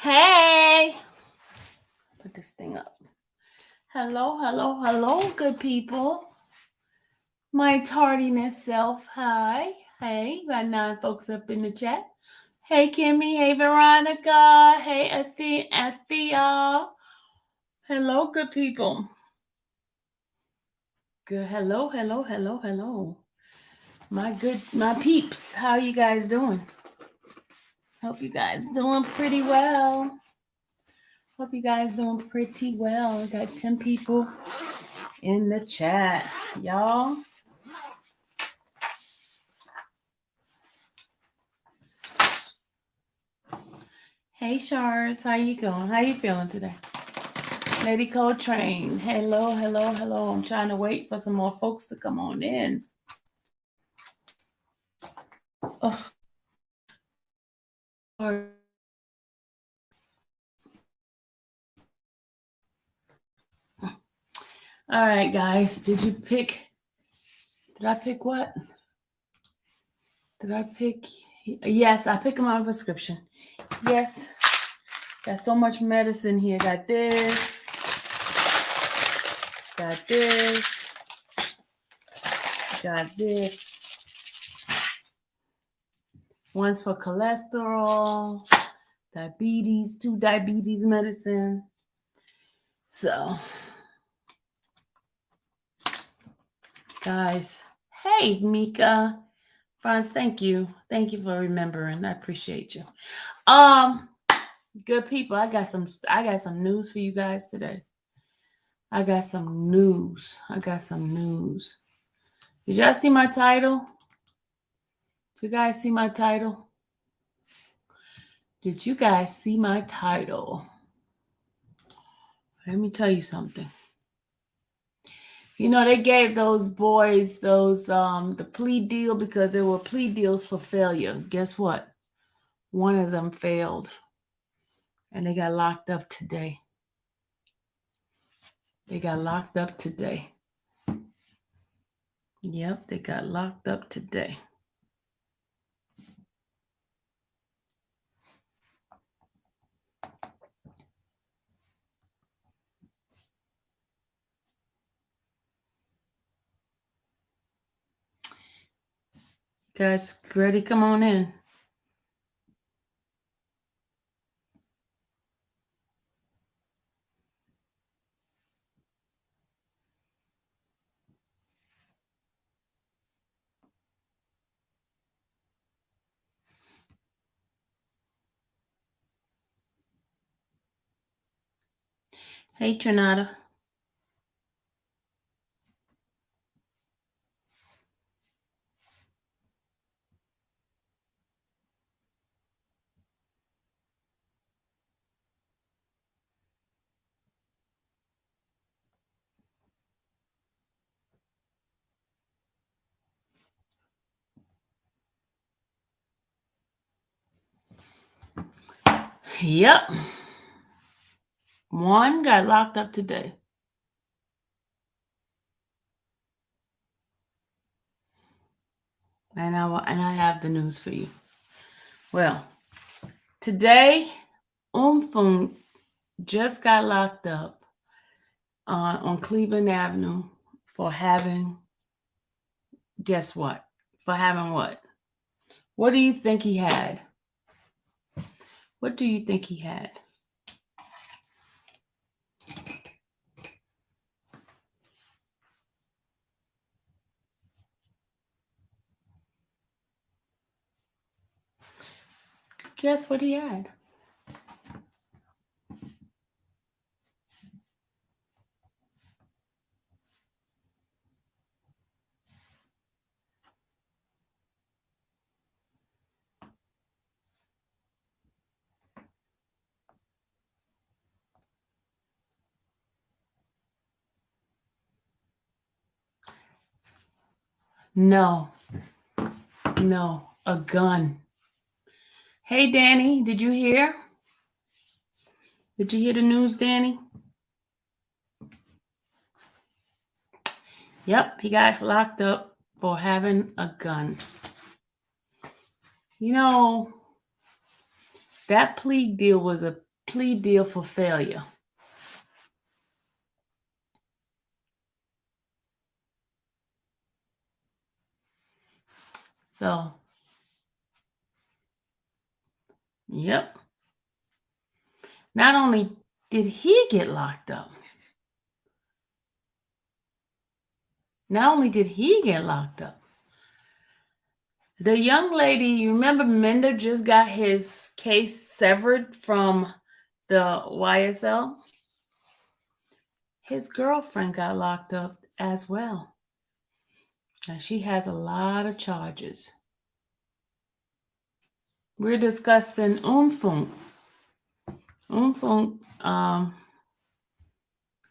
Hey, put this thing up. Hello, good people. My tardiness self. Hi. Hey, got 9 folks up in the chat. Hey, Kimmy. Hey, Veronica. Hey, Athea. Hello, good people. Good. Hello. My peeps. How you guys doing? Hope you guys doing pretty well. Hope you guys doing pretty well. Got 10 people in the chat, y'all. Hey, Shars, how you going? How you feeling today? Lady Coltrane, hello. I'm trying to wait for some more folks to come on in. Oh. All right, guys. Did I pick what? Yes, I picked my prescription. Yes. Got so much medicine here. Got this. Got this. One's for cholesterol, diabetes, 2 diabetes medicine. So, guys, hey, Mika. Franz, thank you. Thank you for remembering. I appreciate you. Good people, I got some news for you guys today. I got some news. Did y'all see my title? Did you guys see my title? Let me tell you something. You know, they gave those boys the plea deal because there were plea deals for failure. Guess what? One of them failed. And they got locked up today. Yep, they got locked up today. Guys, ready? Come on in. Hey, Trinata. Yep. One got locked up today. And I have the news for you. Well, today, Umfung just got locked up on Cleveland Avenue for having, guess what? For having what? What do you think he had? Guess what he had? No, a gun. Hey, Danny, did you hear? Did you hear the news, Danny? Yep, he got locked up for having a gun. You know, that plea deal was a plea deal for failure. So, yep. Not only did he get locked up, the young lady, you remember Mender just got his case severed from the YSL? His girlfriend got locked up as well. And she has a lot of charges. We're discussing Umfung.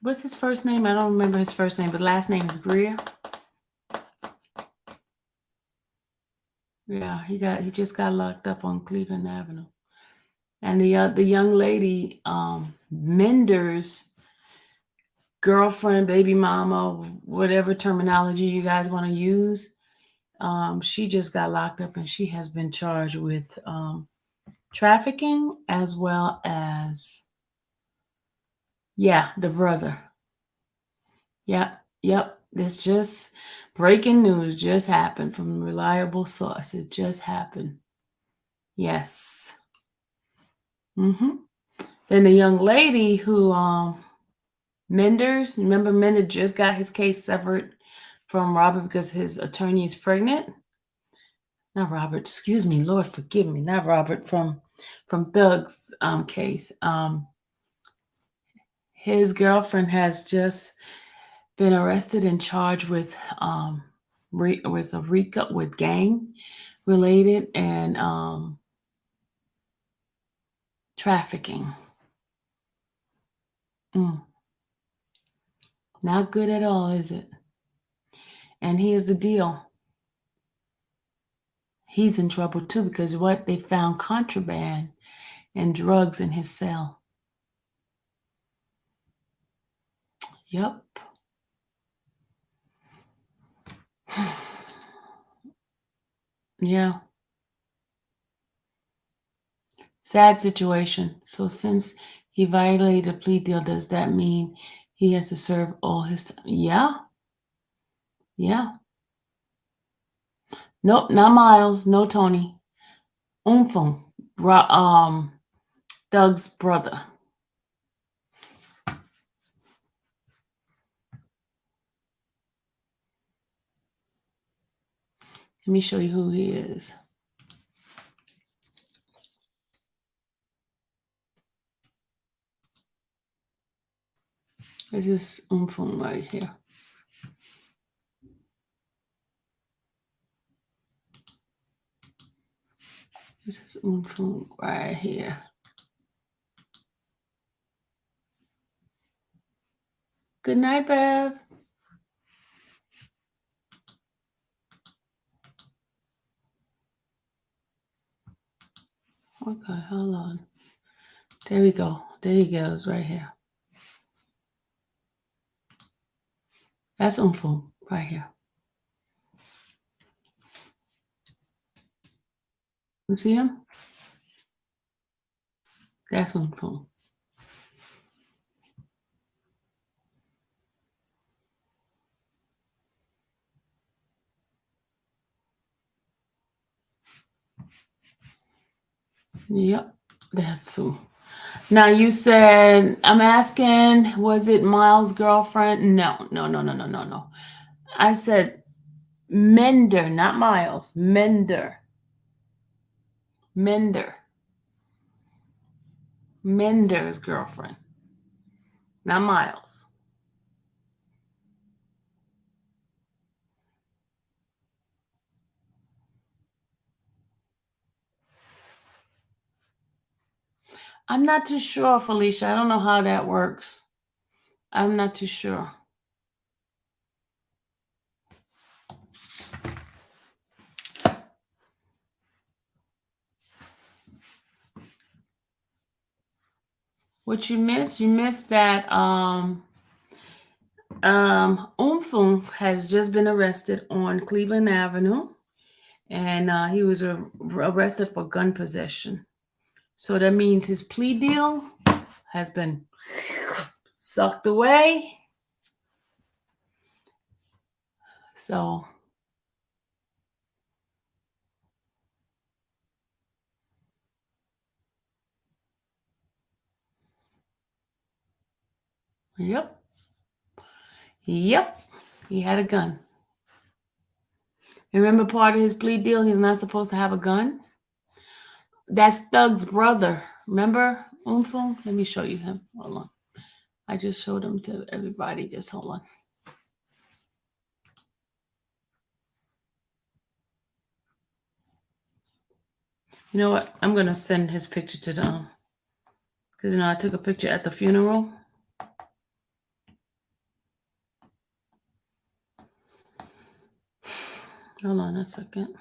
What's his first name? I don't remember his first name, but last name is Greer. Yeah, he just got locked up on Cleveland Avenue. And the young lady, Mender's girlfriend, baby mama, whatever terminology you guys want to use, she just got locked up and she has been charged with trafficking as well as, the brother. Yep. This just breaking news just happened from a reliable source. It just happened. Yes. Then the young lady who remember Mender just got his case severed from Robert because his attorney is pregnant. Not Robert, excuse me, Lord forgive me, not Robert, from Thug's case. His girlfriend has just been arrested and charged with Rico, with gang related and trafficking. Not good at all, is it? And here's the deal. He's in trouble too because they found contraband and drugs in his cell. Yep. Yeah. Sad situation. So since he violated a plea deal, does that mean he has to serve all his time? Yeah. Nope, not Miles, no Tony. Umfung, Doug's brother. Let me show you who he is. This is Umfung right here. This is Umfung right here. Good night, Bev. Okay, hold on. There we go. There he goes, right here. That's Umfung right here. You see him? That's Umfung. Yep, that's who. Now you said, I'm asking, was it Miles' girlfriend? No. I said Mender, not Miles. Mender's girlfriend, not Miles. I'm not too sure, Felicia. I don't know how that works. I'm not too sure. What you missed? You missed that Umfung has just been arrested on Cleveland Avenue, and he was arrested for gun possession. So that means his plea deal has been sucked away. So yep, he had a gun. Remember, part of his plea deal, he's not supposed to have a gun. That's Thug's brother. Remember, Umfung? Let me show you him. Hold on. I just showed him to everybody. Just hold on. You know what? I'm gonna send his picture to them because I took a picture at the funeral. Hold on a second.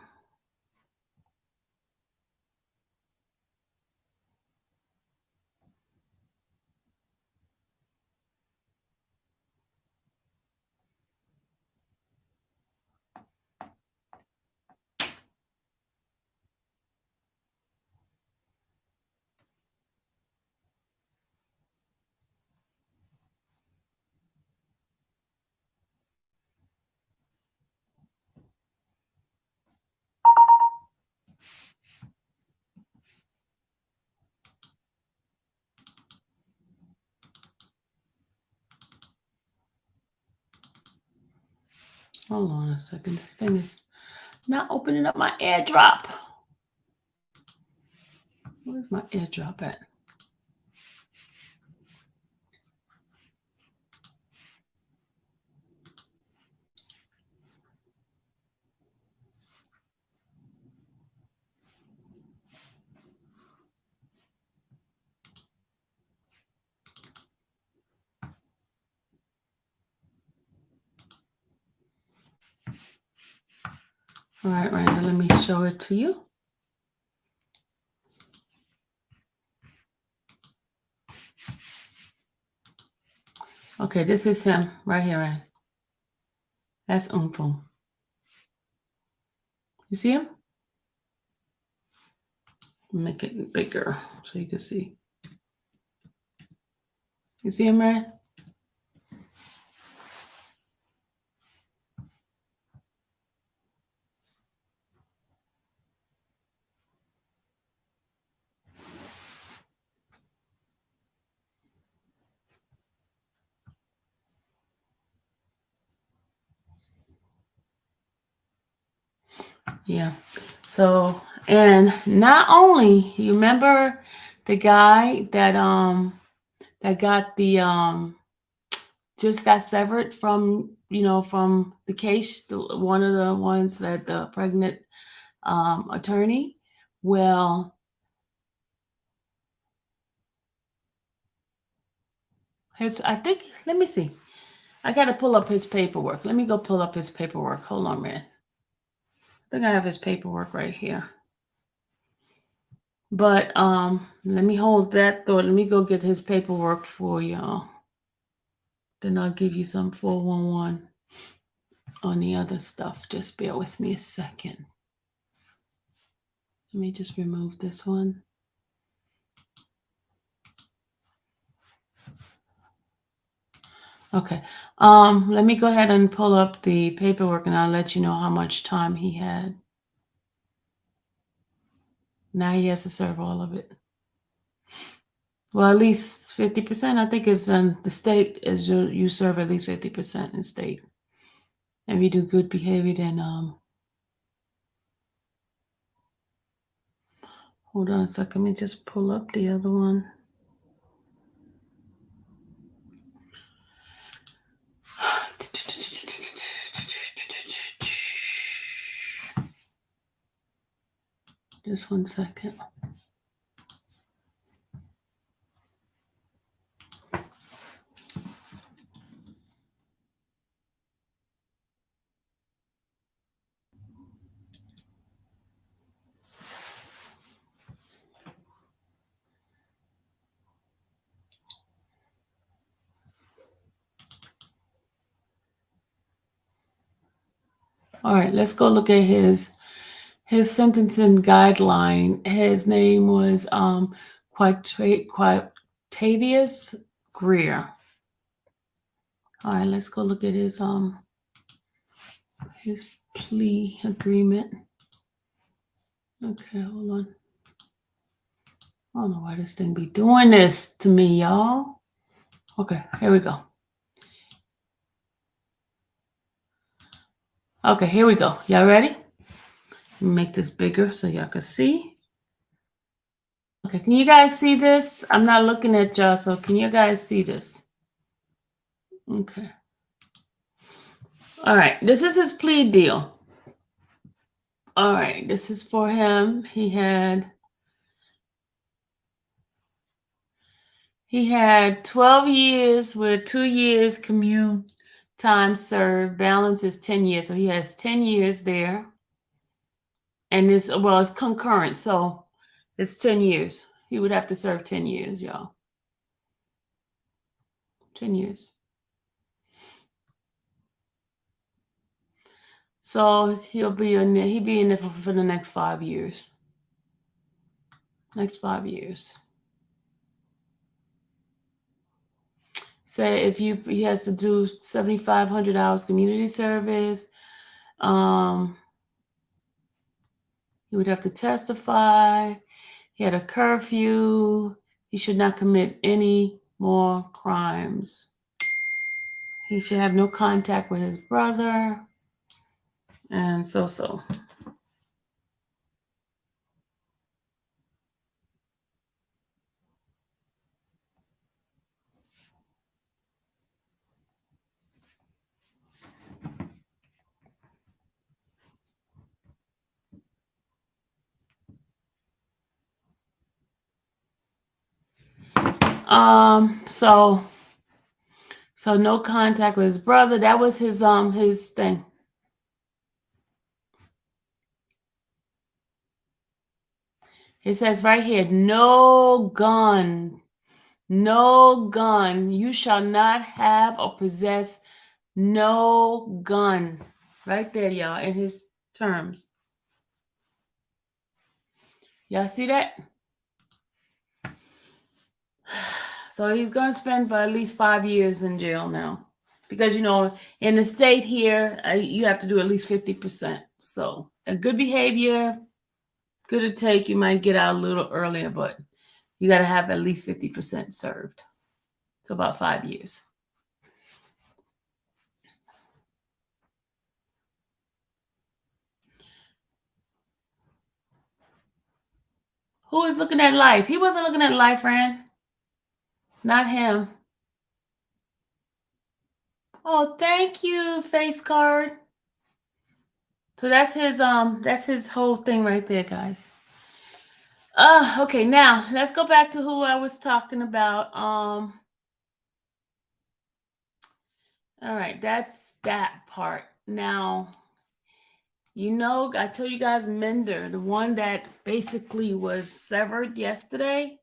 Hold on a second. This thing is not opening up my AirDrop. Where's my AirDrop at? All right, Randall, let me show it to you. Okay, this is him right here, Rand. That's Umfung. You see him? Make it bigger so you can see. You see him, Rand? Yeah. So, and not only, you remember the guy that got the just got severed from from the case, one of the ones that the pregnant attorney. Well, I think, let me see. I got to pull up his paperwork. Let me go pull up his paperwork. Hold on, man. I think I have his paperwork right here. But let me hold that thought. Let me go get his paperwork for y'all. Then I'll give you some 411 on the other stuff. Just bear with me a second. Let me just remove this one. Okay. Let me go ahead and pull up the paperwork and I'll let you know how much time he had. Now he has to serve all of it. Well, at least 50%. I think it's the state is you serve at least 50% in state. And if you do good behavior, then hold on a second. Let me just pull up the other one. Just 1 second. All right, let's go look at his sentencing guideline. His name was Tavius Greer. All right, let's go look at his plea agreement. Okay, hold on. I don't know why this thing be doing this to me, y'all. Okay, here we go. Okay, here we go. Y'all ready? Let me make this bigger so y'all can see. Okay, can you guys see this? I'm not looking at y'all, so can you guys see this? Okay. All right, this is his plea deal. All right, this is for him. He had 12 years with 2 years commute time served. Balance is 10 years, so he has 10 years there. And it's concurrent, so it's 10 years. He would have to serve 10 years, y'all. 10 years. So he'll be in there for the next 5 years. Next 5 years. Say if he has to do 7,500 hours community service. He would have to testify. He had a curfew. He should not commit any more crimes. He should have no contact with his brother. And so. So no contact with his brother. That was his thing. It says right here, no gun. No gun. You shall not have or possess no gun. Right there, y'all, in his terms. Y'all see that? So he's going to spend at least 5 years in jail now. Because, in the state here, you have to do at least 50%. So a good behavior, good to take. You might get out a little earlier, but you got to have at least 50% served. So about 5 years. Who is looking at life? He wasn't looking at life, friend. Not him. Oh, thank you, face card. So that's his whole thing right there, guys. Okay, now let's go back to who I was talking about. All right, that's that part. Now, I told you guys Mender, the one that basically was severed yesterday.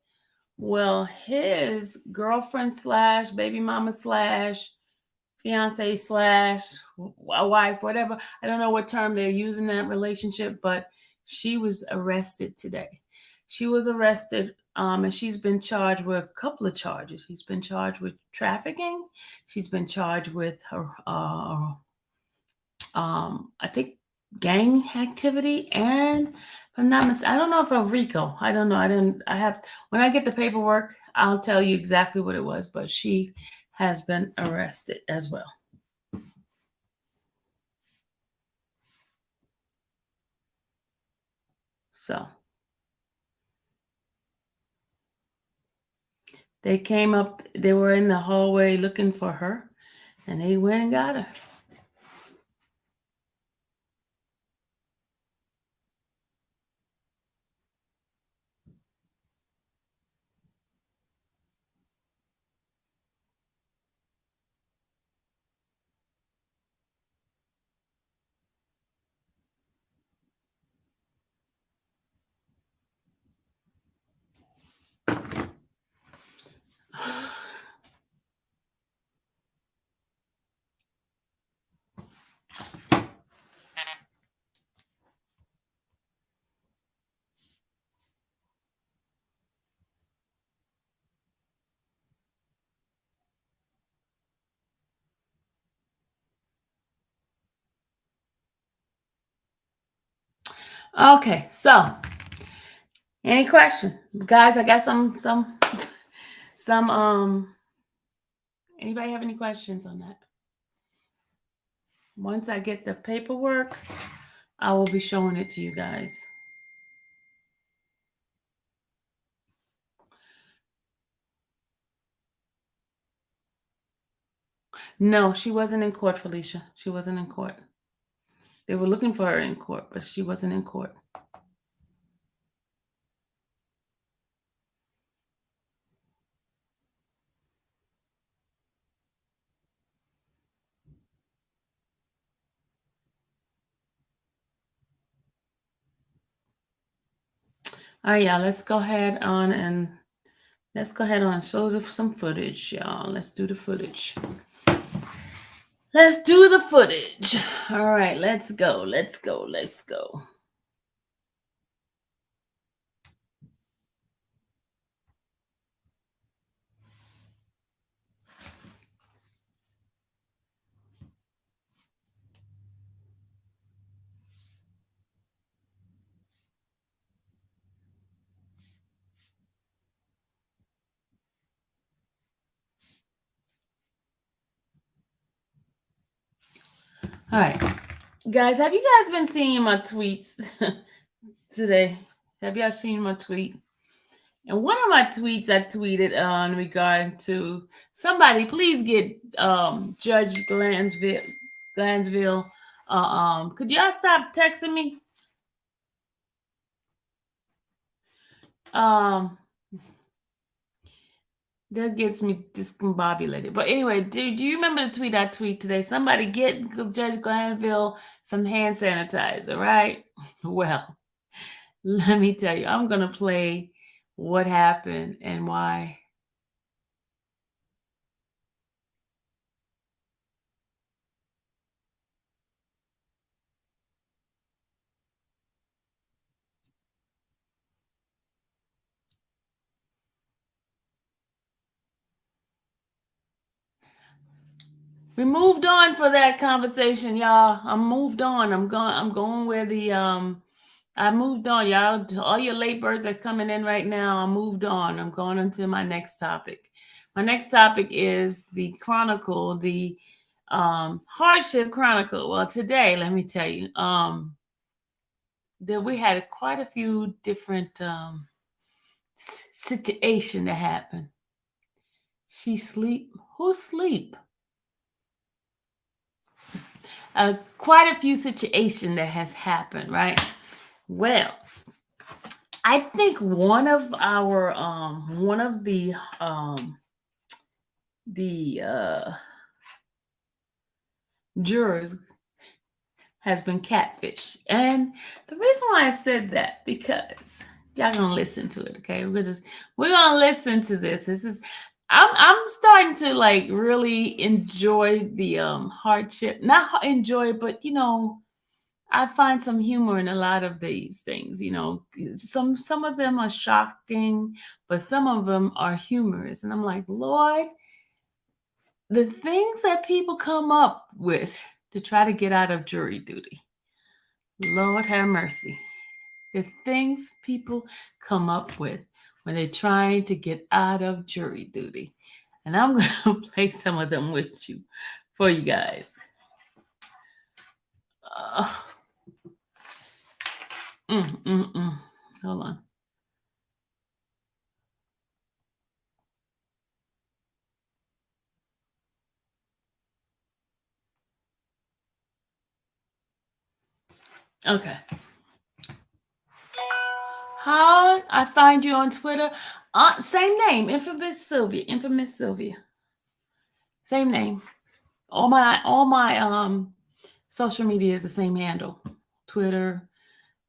Well, his girlfriend / baby mama / fiance / wife, whatever. I don't know what term they're using that relationship, but she was arrested today. She was arrested, and she's been charged with a couple of charges. She's been charged with trafficking. She's been charged with her, I think, gang activity, and if I'm not mistaken, I don't know if I'm Rico. I don't know. When I get the paperwork, I'll tell you exactly what it was, but she has been arrested as well. So they came up, they were in the hallway looking for her, and they went and got her. Okay, so any question, guys? I got some. Anybody have any questions on that? Once I get the paperwork, I will be showing it to you guys. No, she wasn't in court, Felicia. She wasn't in court. They were looking for her in court, but she wasn't in court. All right, y'all. Let's go ahead on and show some footage, y'all. Let's do the footage. Let's do the footage. All right, let's go. Let's go. Let's go. All right, guys, have you guys been seeing my tweets today? Have y'all seen my tweet? And one of my tweets I tweeted on regard to somebody, please get Judge Glansville. Could y'all stop texting me? That gets me discombobulated. But anyway, do you remember the tweet I tweeted today? Somebody get Judge Glanville some hand sanitizer, right? Well, let me tell you, I'm going to play what happened and why. We moved on for that conversation, y'all. I'm moved on. I'm going where the I moved on, y'all. All your late birds are coming in right now. I moved on. I'm going on to my next topic. My next topic is the chronicle, the hardship chronicle. Well, today, let me tell you, that we had quite a few different situation that happened. She sleep? Who sleep? Quite a few situation that has happened, right? Well, I think one of the jurors has been catfish. And the reason why I said that, because y'all gonna listen to it, okay? We're gonna listen to this. This is I'm starting to like really enjoy the hardship. Not enjoy it, but I find some humor in a lot of these things. Some of them are shocking, but some of them are humorous. And I'm like, Lord, the things that people come up with to try to get out of jury duty. Lord have mercy. The things people come up with when they're trying to get out of jury duty. And I'm going to play some of them with you for you guys. Hold on. Okay. How I find you on Twitter? Same name, Infamous Sylvia. Infamous Sylvia. Same name. All my social media is the same handle. Twitter,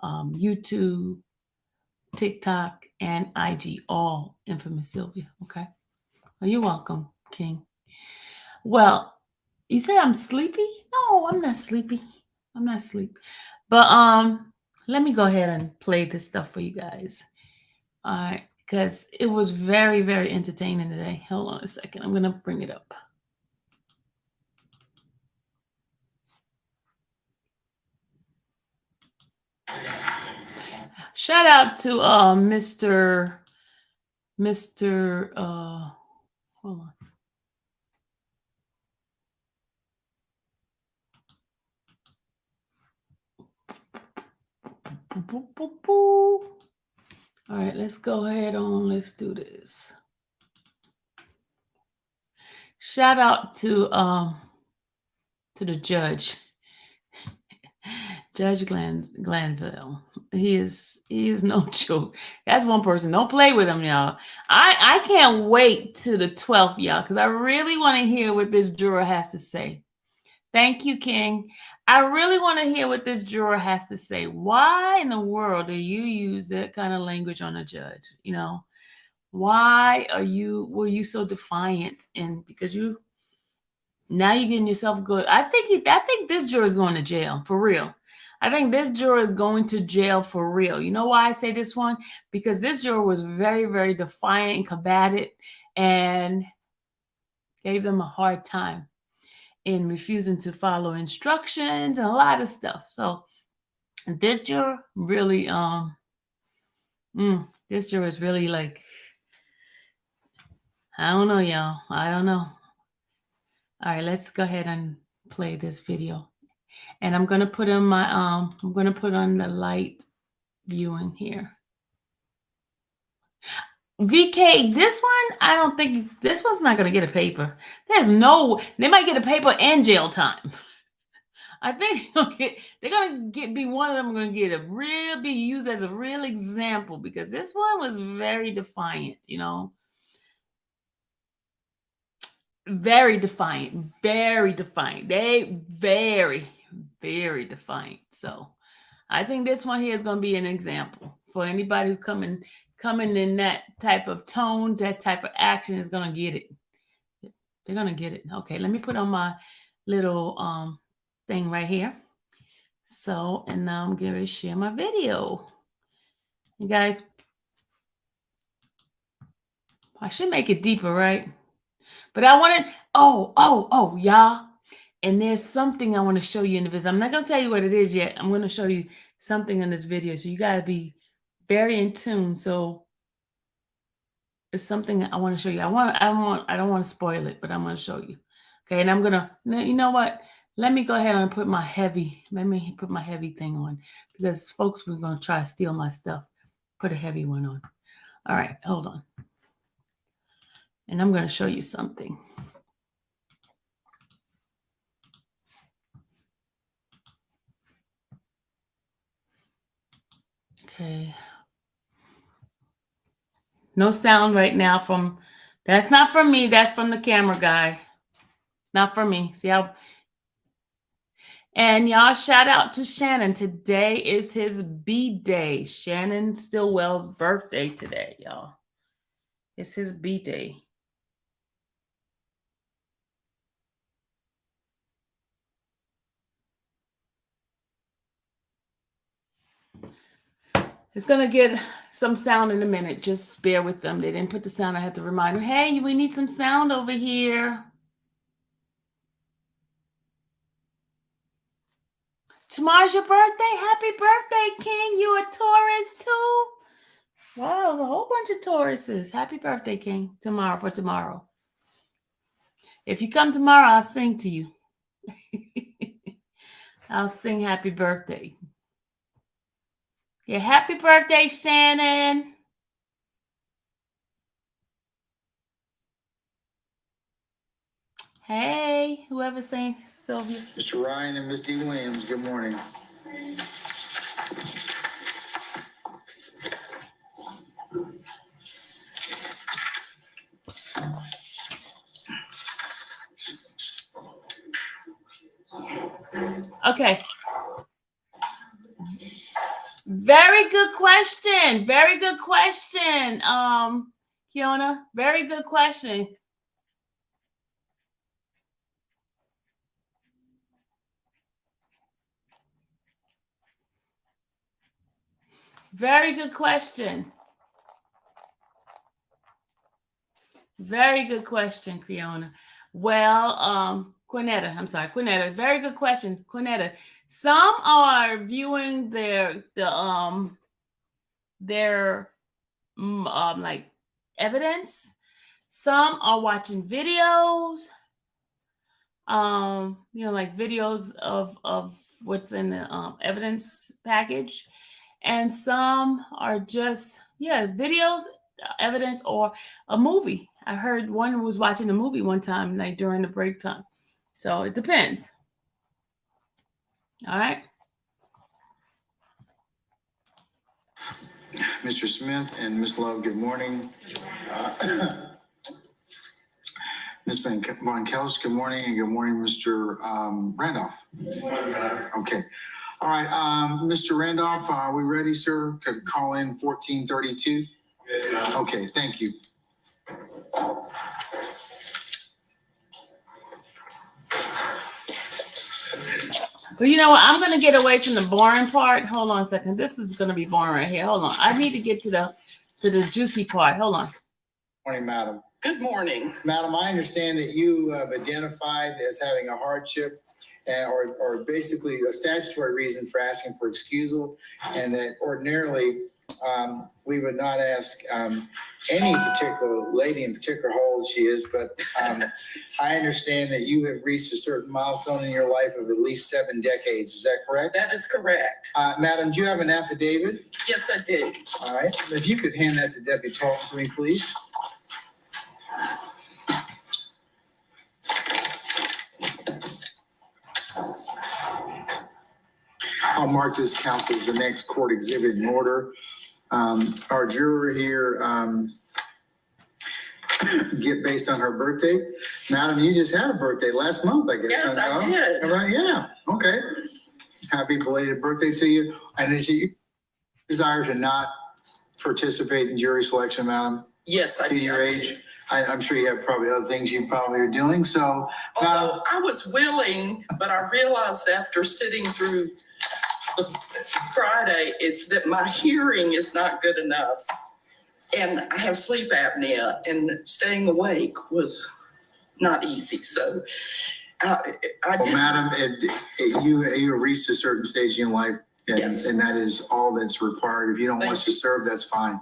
YouTube, TikTok, and IG. All Infamous Sylvia. Okay. Well, you're welcome, King. Well, you say I'm sleepy? No, I'm not sleepy. I'm not sleepy. But let me go ahead and play this stuff for you guys. All right, because it was very, very entertaining today. Hold on a second. I'm gonna bring it up. Shout out to Mr. Hold on. All right, let's go ahead on. Let's do this. Shout out to the judge, Judge Glanville. He is no joke. That's one person. Don't play with him, y'all. I can't wait to the 12th, y'all, because I really want to hear what this juror has to say. Thank you, King. I really want to hear what this juror has to say. Why in the world do you use that kind of language on a judge? You know, why were you so defiant? And because now you're getting yourself good. I think this juror is going to jail for real. I think this juror is going to jail for real. You know why I say this one? Because this juror was very, very defiant and combative and gave them a hard time in refusing to follow instructions and a lot of stuff. So this juror really, this juror is really like, I don't know, y'all. I don't know. All right, let's go ahead and play this video. And I'm gonna put on my I'm gonna put on the light viewing here. VK, this one, I don't think this one's not gonna get a paper. They might get a paper and jail time. I think they're gonna be one of them gonna be used as a real example because this one was very defiant, you know. Very defiant, very defiant. They very, very defiant. So I think this one here is going to be an example for anybody who coming in that type of tone, that type of action is going to get it. They're going to get it. Okay, let me put on my little thing right here. So, and now I'm going to share my video. You guys, I should make it deeper, right? But I want to, y'all. And there's something I want to show you in the video. I'm not going to tell you what it is yet. I'm going to show you something in this video. So you got to be very in tune. So it's something I want to show you. I don't want to spoil it, but I'm going to show you. Okay. And I'm going to, you know what? Let me go ahead and put my heavy thing on because folks were going to try to steal my stuff. Put a heavy one on. All right. Hold on. And I'm going to show you something. Okay. No sound right now that's not from me. That's from the camera guy. Not for me. See how? And y'all, shout out to Shannon. Today is his B-Day. Shannon Stillwell's birthday today, y'all. It's his B-Day. It's going to get some sound in a minute. Just bear with them. They didn't put the sound. I had to remind them, hey, we need some sound over here. Tomorrow's your birthday. Happy birthday, King. You a Taurus too? Wow, there's a whole bunch of Tauruses. Happy birthday, King. Tomorrow. If you come tomorrow, I'll sing to you. I'll sing happy birthday. Yeah, happy birthday, Shannon. Hey, whoever's saying Sylvia. Mr. Ryan and Ms. D. Williams, good morning. Okay. Very good question. Very good question. Kiona, very good question. Very good question. Very good question, Kiona. Well, Quinetta, very good question. Quinetta, some are viewing the their like evidence. Some are watching videos, like videos of what's in the evidence package, and some are just videos, evidence, or a movie. I heard one was watching a movie one time, like during the break time. So it depends. All right. Mr. Smith and Ms. Love, good morning. Ms. Von Kels, good morning, and good morning, Mr. Randolph. Good morning, okay. All right, Mr. Randolph, are we ready, sir? Could call in 1432? Yes, ma'am. Okay, thank you. Well, you know what? I'm going to get away from the boring part. Hold on a second. This is going to be boring right here. Hold on. I need to get to the juicy part. Hold on. Morning, madam. Good morning. Madam, I understand that you have identified as having a hardship or basically a statutory reason for asking for excusal, and that ordinarily we would not ask any particular lady in particular how old she is, but I understand that you have reached a certain milestone in your life of at least 7 decades. Is that correct? That is correct. Madam, do you have an affidavit? Yes, I do. All right. If you could hand that to Deputy Talton for me, please. I'll mark this, counsel, as the next court exhibit in order. Our juror here, get based on her birthday. Madam, you just had a birthday last month, I guess. Yes, I did. Right, yeah, okay. Happy belated birthday to you. And is you desire to not participate in jury selection, madam? Yes, I do. In your age? I'm sure you have probably other things you probably are doing, so. Although I was willing, but I realized after sitting through the Friday, it's that my hearing is not good enough. And I have sleep apnea, and staying awake was not easy. So I Well, did. madam, you have reached a certain stage in life, and, Yes. and that is all that's required. If you don't want us to serve, that's fine.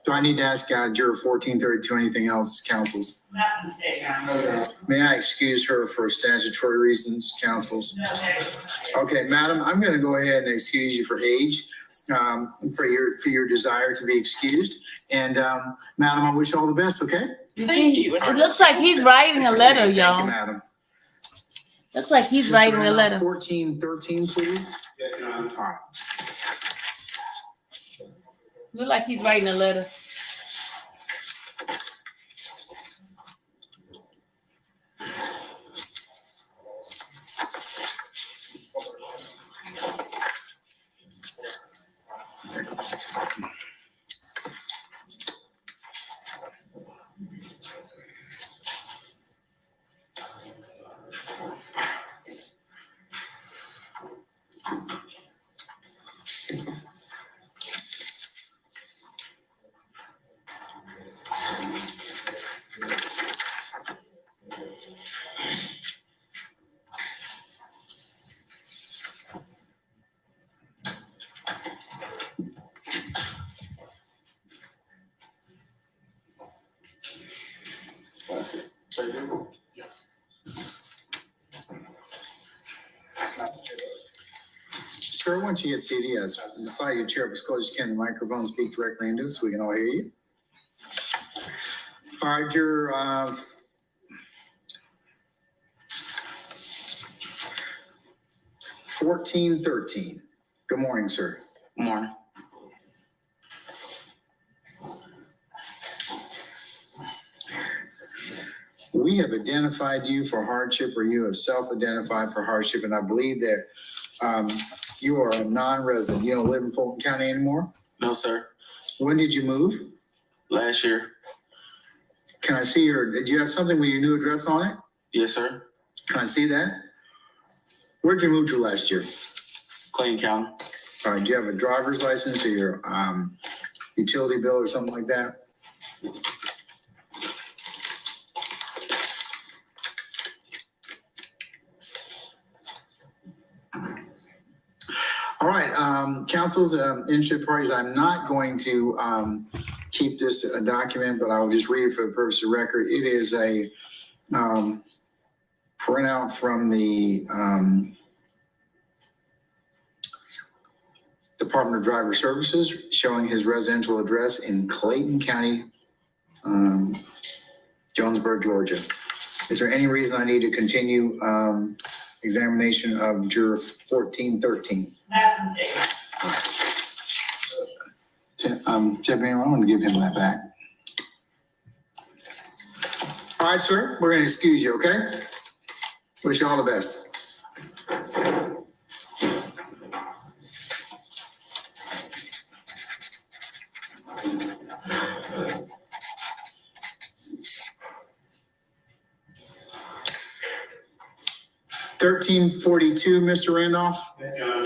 Do I need to ask Juror 1432 anything else, counsels? Nothing to say, May I excuse her for statutory reasons, counsels? Okay, madam, I'm going to go ahead and excuse you for age, for your desire to be excused. And madam, I wish you all the best, okay? Thank you. It looks like he's writing a letter, Thank y'all. you, madam. Looks like he's writing a letter. 1413, please. Yes, ma'am. All right. Look like he's writing a letter. That's it. Yeah. Sir, once you get seated, yes, slide your chair up as close as you can to the microphone, speak directly into it so we can all hear you. All right, Juror 1413. Good morning, sir. Good morning. We have identified you for hardship, or you have self-identified for hardship, and I believe that you are a non-resident. You don't live in Fulton County anymore? No, sir. When did you move? Last year. Can I see did you have something with your new address on it? Yes, sir. Can I see that? Where'd you move to last year? Clayton County. All right, do you have a driver's license or your utility bill or something like that? All right, councils, interested parties, I'm not going to keep this a document, but I'll just read it for the purpose of record. It is a printout from the Department of Driver Services showing his residential address in Clayton County, Jonesboro, Georgia. Is there any reason I need to continue examination of juror 1413? Deputy, I'm going to give him that back. All right, sir, we're going to excuse you, okay? Wish you all the best. $13.42, Mr. Randolph. Yes, Your Honor.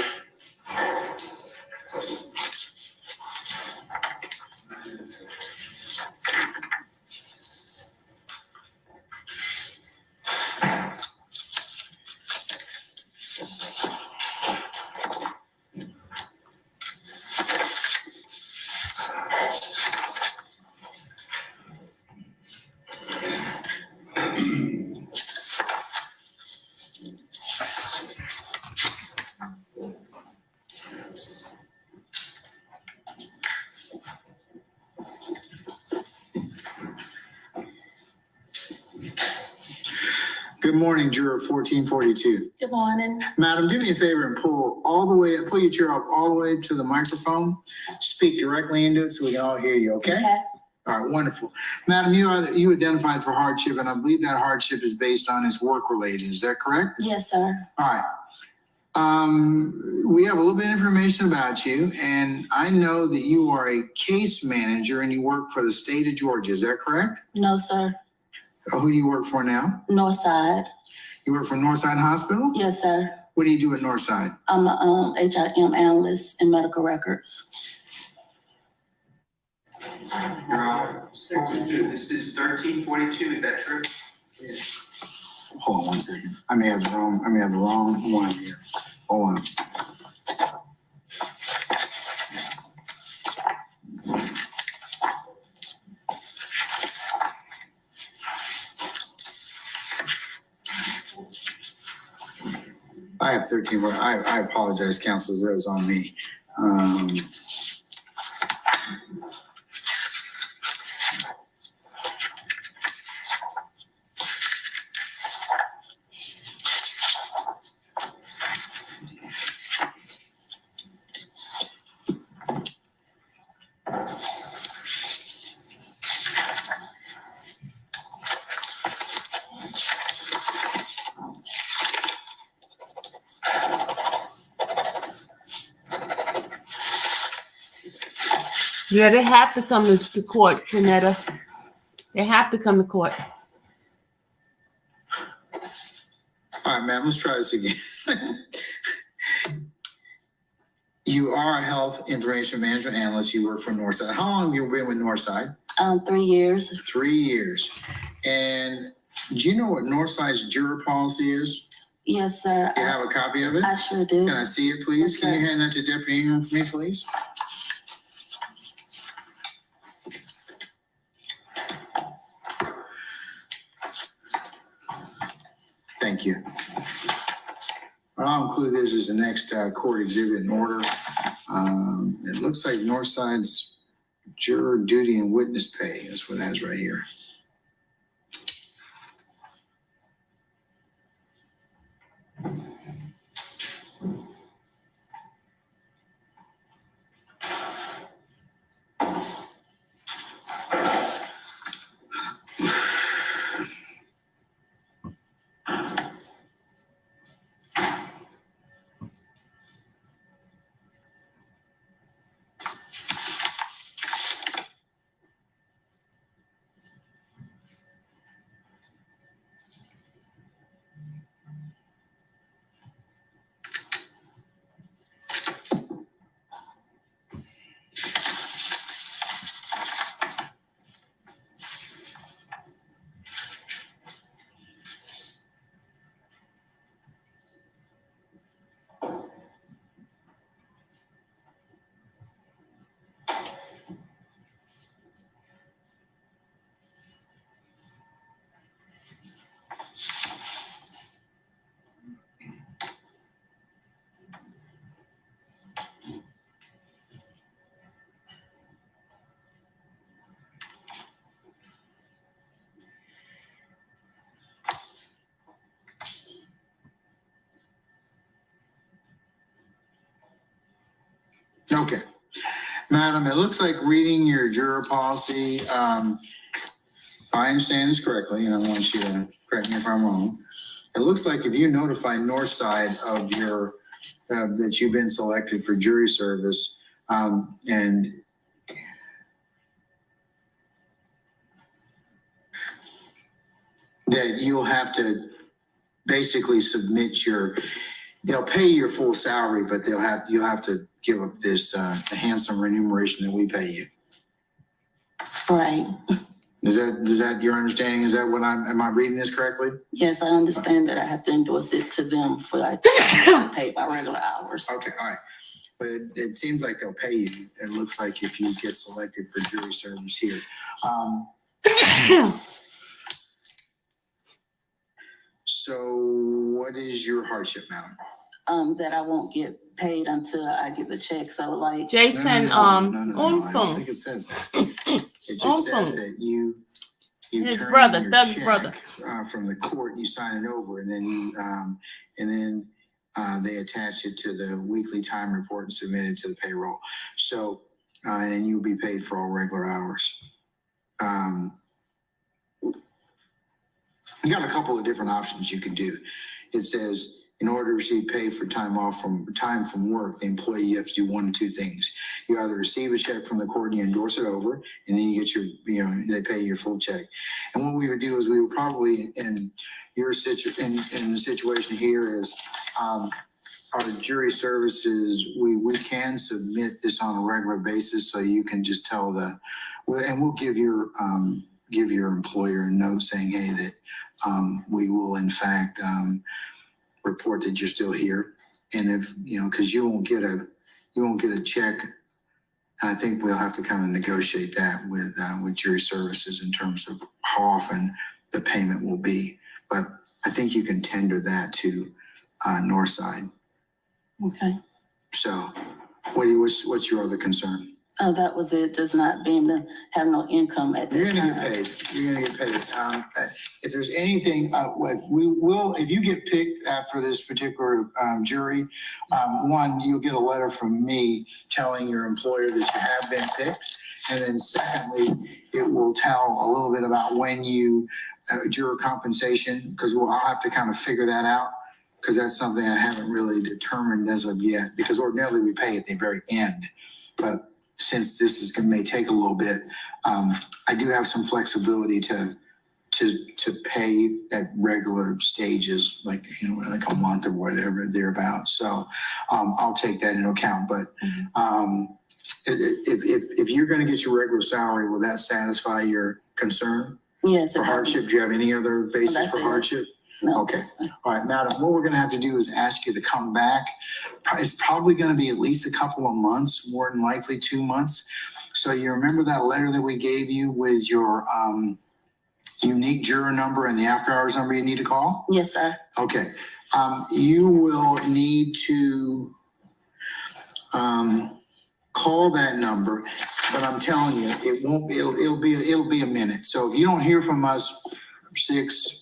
Good morning, juror 1442. Good morning. Madam, do me a favor and pull your chair up all the way to the microphone. Speak directly into it so we can all hear you, okay? All right, wonderful. Madam, you identified for hardship, and I believe that hardship is based on his work related. Is that correct? Yes, sir. All right. We have a little bit of information about you, and I know that you are a case manager and you work for the state of Georgia. Is that correct? No, sir. Who do you work for now? Northside. You work for Northside Hospital? Yes, sir. What do you do at Northside? I'm a HIM analyst in medical records. Your Honor, this is 1342, is that true? Hold on one second. I may have the wrong one here. Hold on. I have 13. I apologize, counsels. That was on me. Yeah, they have to come to court, Janetta. They have to come to court. All right, ma'am, let's try this again. You are a health information management analyst. You work for Northside. How long have you been with Northside? 3 years. 3 years. And do you know what Northside's juror policy is? Yes, sir. Do you have a copy of it? I sure do. Can I see it, please? Yes, Can you sir. hand that to Deputy Ingram for me, please? Thank you. I'll include this as the next court exhibit in order. It looks like Northside's juror duty and witness pay. That's what it has right here. Madam, it looks like reading your juror policy, if I understand this correctly, and I want you to correct me if I'm wrong. It looks like if you notify Northside of your, that you've been selected for jury service, and that you'll have to basically submit your, they'll pay your full salary, but you'll have to give up this handsome remuneration that we pay you. Right. Is that your understanding? Is that what am I reading this correctly? Yes, I understand that I have to endorse it to them for like paid by regular hours. Okay, all right. But it seems like they'll pay you. It looks like if you get selected for jury service here. So what is your hardship, madam? That I won't get paid until I get the check. So like, Jason, No, on I don't phone. think it says that. It just says that you His turn brother, in your Doug's check, brother. from the court, you sign it over, and then they attach it to the weekly time report and submit it to the payroll. So, and you'll be paid for all regular hours. You got a couple of different options you can do. It says, in order to receive pay for time from work, the employee, you have to do one of two things. You either receive a check from the court and you endorse it over, and then you get they pay your full check. And what we would do is we would probably, in the situation here is, our jury services, we can submit this on a regular basis, so you can just tell we'll give your employer a note saying, hey, that we will in fact report that you're still here. And if, because you won't get a check. And I think we'll have to kind of negotiate that with jury services in terms of how often the payment will be. But I think you can tender that to Northside. okay. So what's your other concern? Oh, that was it. Just not being to have no income at You're that gonna time. get paid. You're gonna get paid. If there's anything, we will, if you get picked for this particular jury, one, you'll get a letter from me telling your employer that you have been picked. And then secondly, it will tell a little bit about when juror compensation, because I'll have to kind of figure that out, because that's something I haven't really determined as of yet, because ordinarily we pay at the very end. But since this may take a little bit, I do have some flexibility to pay at regular stages, like like a month or whatever thereabouts. So I'll take that into account. But if you're going to get your regular salary, will that satisfy your concern Yes. for hardship? Do you have any other basis for hardship? No. Okay. All right, madam, what we're going to have to do is ask you to come back. It's probably going to be at least a couple of months, more than likely 2 months. So you remember that letter that we gave you with your unique juror number and the after hours number you need to call? Yes, sir. Okay. You will need to call that number, but I'm telling you, it'll be a minute. So if you don't hear from us 6,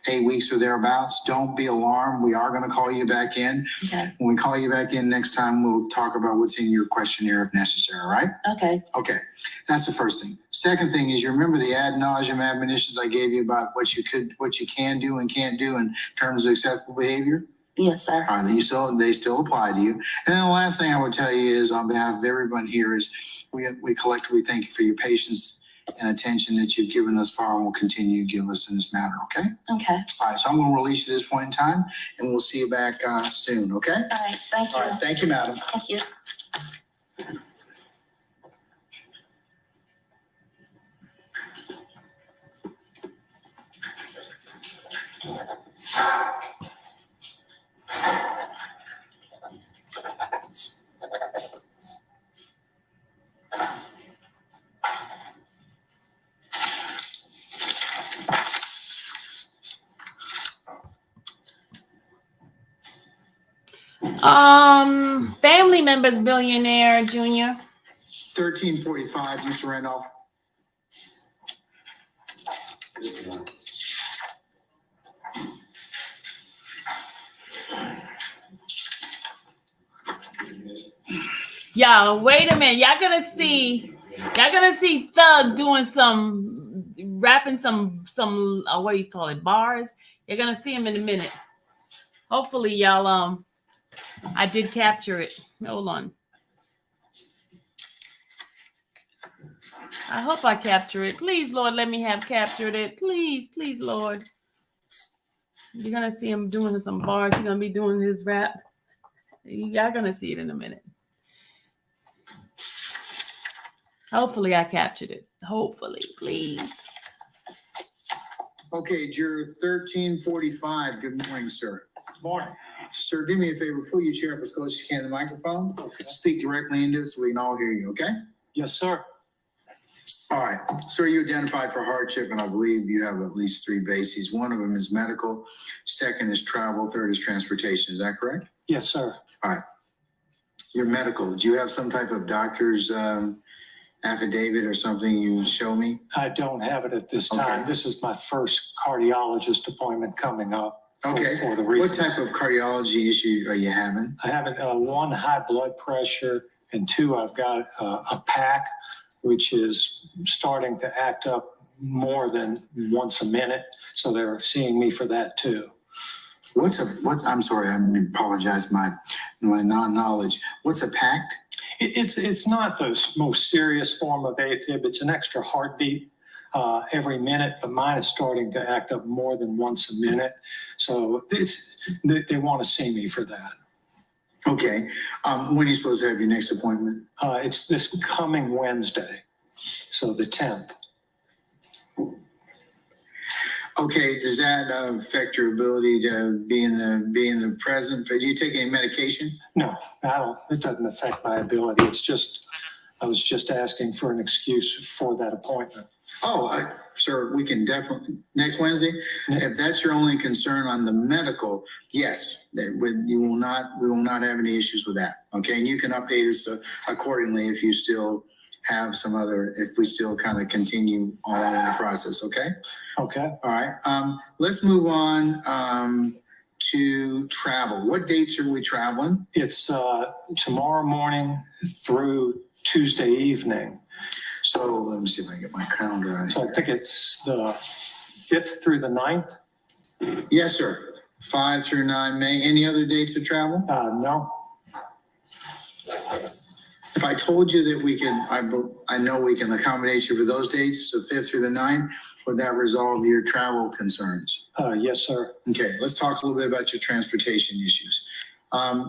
8 weeks or thereabouts, don't be alarmed. We are going to call you back in. Okay. When we call you back in next time, we'll talk about what's in your questionnaire if necessary, all right? Okay. Okay, that's the first thing. Second thing is, you remember the ad nauseum admonitions I gave you about what you can do and can't do in terms of acceptable behavior? Yes, sir. All right, they still apply to you. And then the last thing I would tell you is, on behalf of everyone here, is we collectively thank you for your patience and attention that you've given us far and will continue to give us in this matter, okay? Okay. All right, so I'm going to release you at this point in time, and we'll see you back soon, okay? All right. Thank you. All right, thank you, madam. Thank you. Family members, billionaire junior. 1345, Mr. Randolph. Y'all, wait a minute. Y'all gonna see Thug doing rapping some what do you call it, bars. You're gonna see him in a minute. Hopefully, y'all, I did capture it. Hold on. I hope I capture it. Please, Lord, let me have captured it. Please, please, Lord. You're gonna see him doing some bars. He's gonna be doing his rap. Y'all gonna see it in a minute. Hopefully I captured it. Hopefully, please. Okay, Juror 1345, good morning, sir. Morning. Sir, do me a favor, pull your chair up as close as you can to the microphone. Okay. Speak directly into it so we can all hear you, okay? Yes, sir. All right, sir, you identified for hardship, and I believe you have at least 3 bases. One of them is medical, second is travel, third is transportation. Is that correct? Yes, sir. All right. Your medical, do you have some type of doctor's affidavit or something you show me? I don't have it at this time. Okay. This is my first cardiologist appointment coming up. Okay. For the What reasons. type of cardiology issue are you having? I have 1, high blood pressure, and 2, I've got a PAC, which is starting to act up more than once a minute. So they're seeing me for that too. I'm sorry, I apologize, my non-knowledge. What's a PAC? It's not the most serious form of AFib. It's an extra heartbeat every minute, but mine is starting to act up more than once a minute. So they want to see me for that. Okay. When are you supposed to have your next appointment? It's this coming Wednesday, so the 10th. Okay, does that affect your ability to be in the present? Do you take any medication? No, I don't. It doesn't affect my ability. It's just, I was just asking for an excuse for that appointment. Oh, sir, we can definitely, next Wednesday, if that's your only concern on the medical, yes, we will not have any issues with that. Okay, and you can update us accordingly if you still have if we still kind of continue on in the process, okay? Okay. All right, let's move on to travel. What dates are we traveling? It's tomorrow morning through Tuesday evening. So let me see if I can get my calendar out So I here. think it's the 5th through the 9th. Yes, sir. 5 through 9 May. Any other dates of travel? No. If I told you that we can, I know we can accommodate you for those dates, the 5th through the 9th, would that resolve your travel concerns? Yes, sir. Okay, let's talk a little bit about your transportation issues.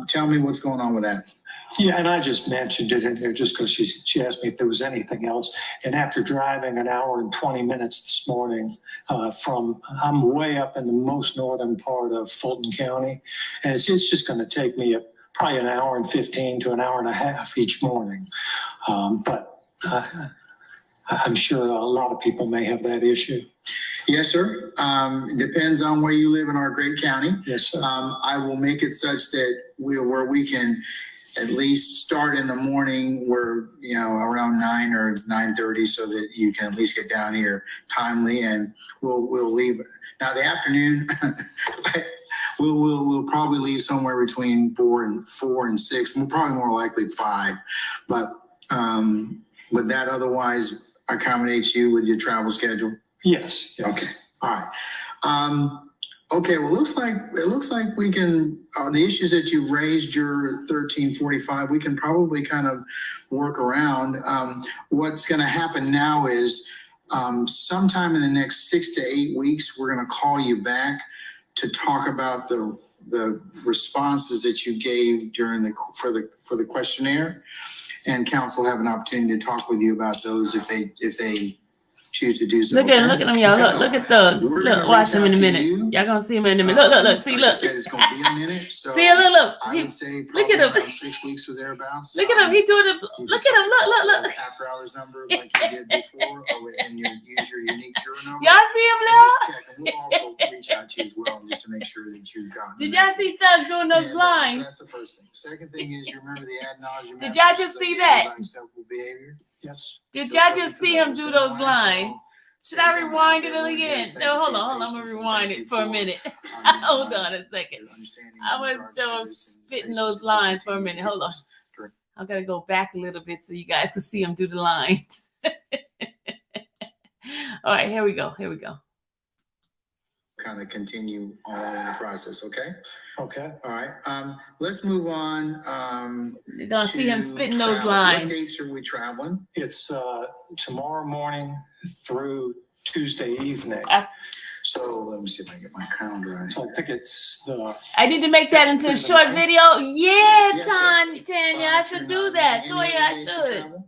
Tell me what's going on with that. Yeah, and I just mentioned it in there just because she asked me if there was anything else. And after driving an hour and 20 minutes this morning I'm way up in the most northern part of Fulton County, and it's just going to take me probably an hour and 15 to an hour and a half each morning. But I'm sure a lot of people may have that issue. Yes, sir. Depends on where you live in our great county. Yes, sir. I will make it such that where we can at least start in the morning where, around 9 or 9:30 so that you can at least get down here timely, and we'll leave. Now the afternoon, we'll probably leave somewhere between 4 and 6. We're probably more likely 5, but would that otherwise accommodate you with your travel schedule? Yes. Okay. All right. Okay. Well, it looks like we can, the issues that you raised, your 1345, we can probably kind of work around. What's going to happen now is sometime in the next 6 to 8 weeks, we're going to call you back to talk about the responses that you gave for the questionnaire, and counsel have an opportunity to talk with you about those if they choose to do so. Look at him, y'all. Look at Thug. We're Look, gonna watch reach him in a out to minute. you. Y'all gonna see him in a minute. Look. See, Like I look. said, it's gonna be a minute. So See, look. I would say Look probably at him. around 6 weeks or thereabouts. Look at him. He doing it. You Look can at him. Look. start after hours number like you did before, and use your unique juror number. Y'all see him, And y'all? just check, and we'll also reach out to you as well, just to make sure that you've got. Did y'all see Thug doing those So lines? that's the first thing. Second thing is, you remember the ad nauseam. Did y'all just see that? Acceptable behavior. Yes. Did Still y'all subject just to see him those do those lines, lines? so Should I stay down rewind there. it again? Thank No, you hold for your on. I'm patience, gonna and rewind thank it you for a minute. your Hold on a second. understanding I in was regards to so this and spitting patience those that you lines for a continue minute. to Hold on. give us. I gotta go back a little bit so you guys can see him do the lines. All right, here we go. Here we go. Kind of continue along in the process, okay? Okay. All right, let's move on. You're gonna see him to spitting those travel. lines. What dates are we traveling? It's tomorrow morning through Tuesday evening. So let me see if I can get my calendar right. So I think it's the. I need to make that into a short video. Yeah, Yes, sir. Tanya, I should do that. Toya, I should. No.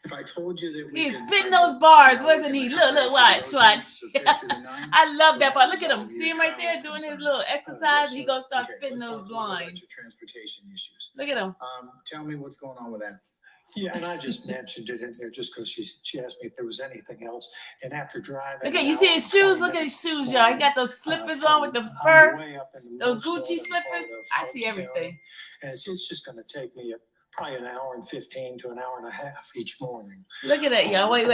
If I told you that we He's could- spitting those bars, we wasn't can he? accomplish Look, watch, those watch. dates, the 5th through the 9th. I love that part. Look at him. Resolve See him your right there travel doing his concerns. little exercise. He gonna start Okay, spitting let's talk those a little bit about lines. your transportation issues. Look at him. Tell me what's going on with that. Yeah, and I just mentioned it in there just because she asked me if there was anything else. And after driving. Look at an you see hour his and 20 shoes. Look at his minutes shoes, this y'all. He morning, got those slippers from- on with the I'm fur. way up in the Those most Gucci northern slippers. part of I see Fulton everything. County. And it's just going to take me probably an hour and 15 to an hour and a half each morning. Look at that, y'all. Wait.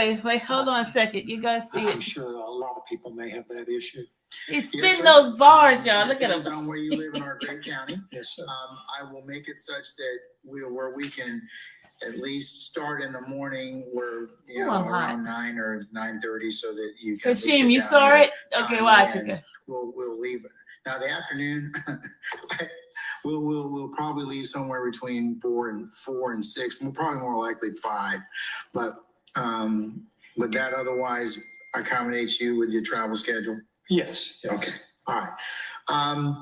Hold on a second. You guys see I'm it. sure a lot of people may have that issue. He's Yes, spitting sir. those bars, y'all. Look at Depends him. on where you live in our great county. Yes, sir. I will make it such that where we can at least start in the morning where, you Ooh, know, I'm hot. around 9 or 9:30 so that you can. at least Kashim, get you down saw here it? Okay, timely, watch and it. We'll leave. Now the afternoon, we'll probably leave somewhere between 4 and 6. We'll probably more likely 5, but would that otherwise accommodate you with your travel schedule? Yes. Okay, all right.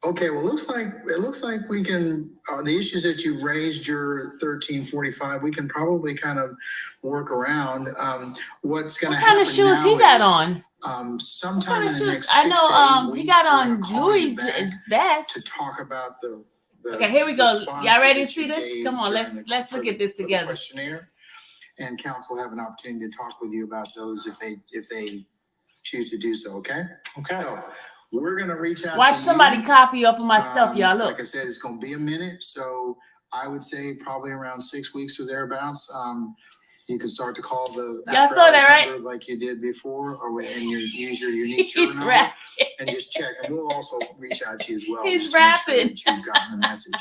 Okay, well, it looks like we can, the issues that you raised, your 1345, we can probably kind of work around. What's gonna What happen kind of shoes now he got is, on? What sometime kind in of the shoes? next I 6 know. to 8 He weeks, got we're on gonna call you Louis back vest. to talk about the Okay, here we go. responses Y'all ready to that see you this? gave Come on, during let's for look at this for the together. questionnaire, and council have an opportunity to talk with you about those if they choose to do so. Okay. Okay. So we're gonna reach out. Watch to somebody you. copy off of my stuff, y'all. Look. Like I said, it's gonna be a minute, so I would say probably around 6 weeks or thereabouts. You can start to call the Y'all after saw hours that, right? number like you did before, and use your unique juror He's number rapping. and just check. And we'll also reach out to you as well. He's just to make sure rapping. that you've gotten the message.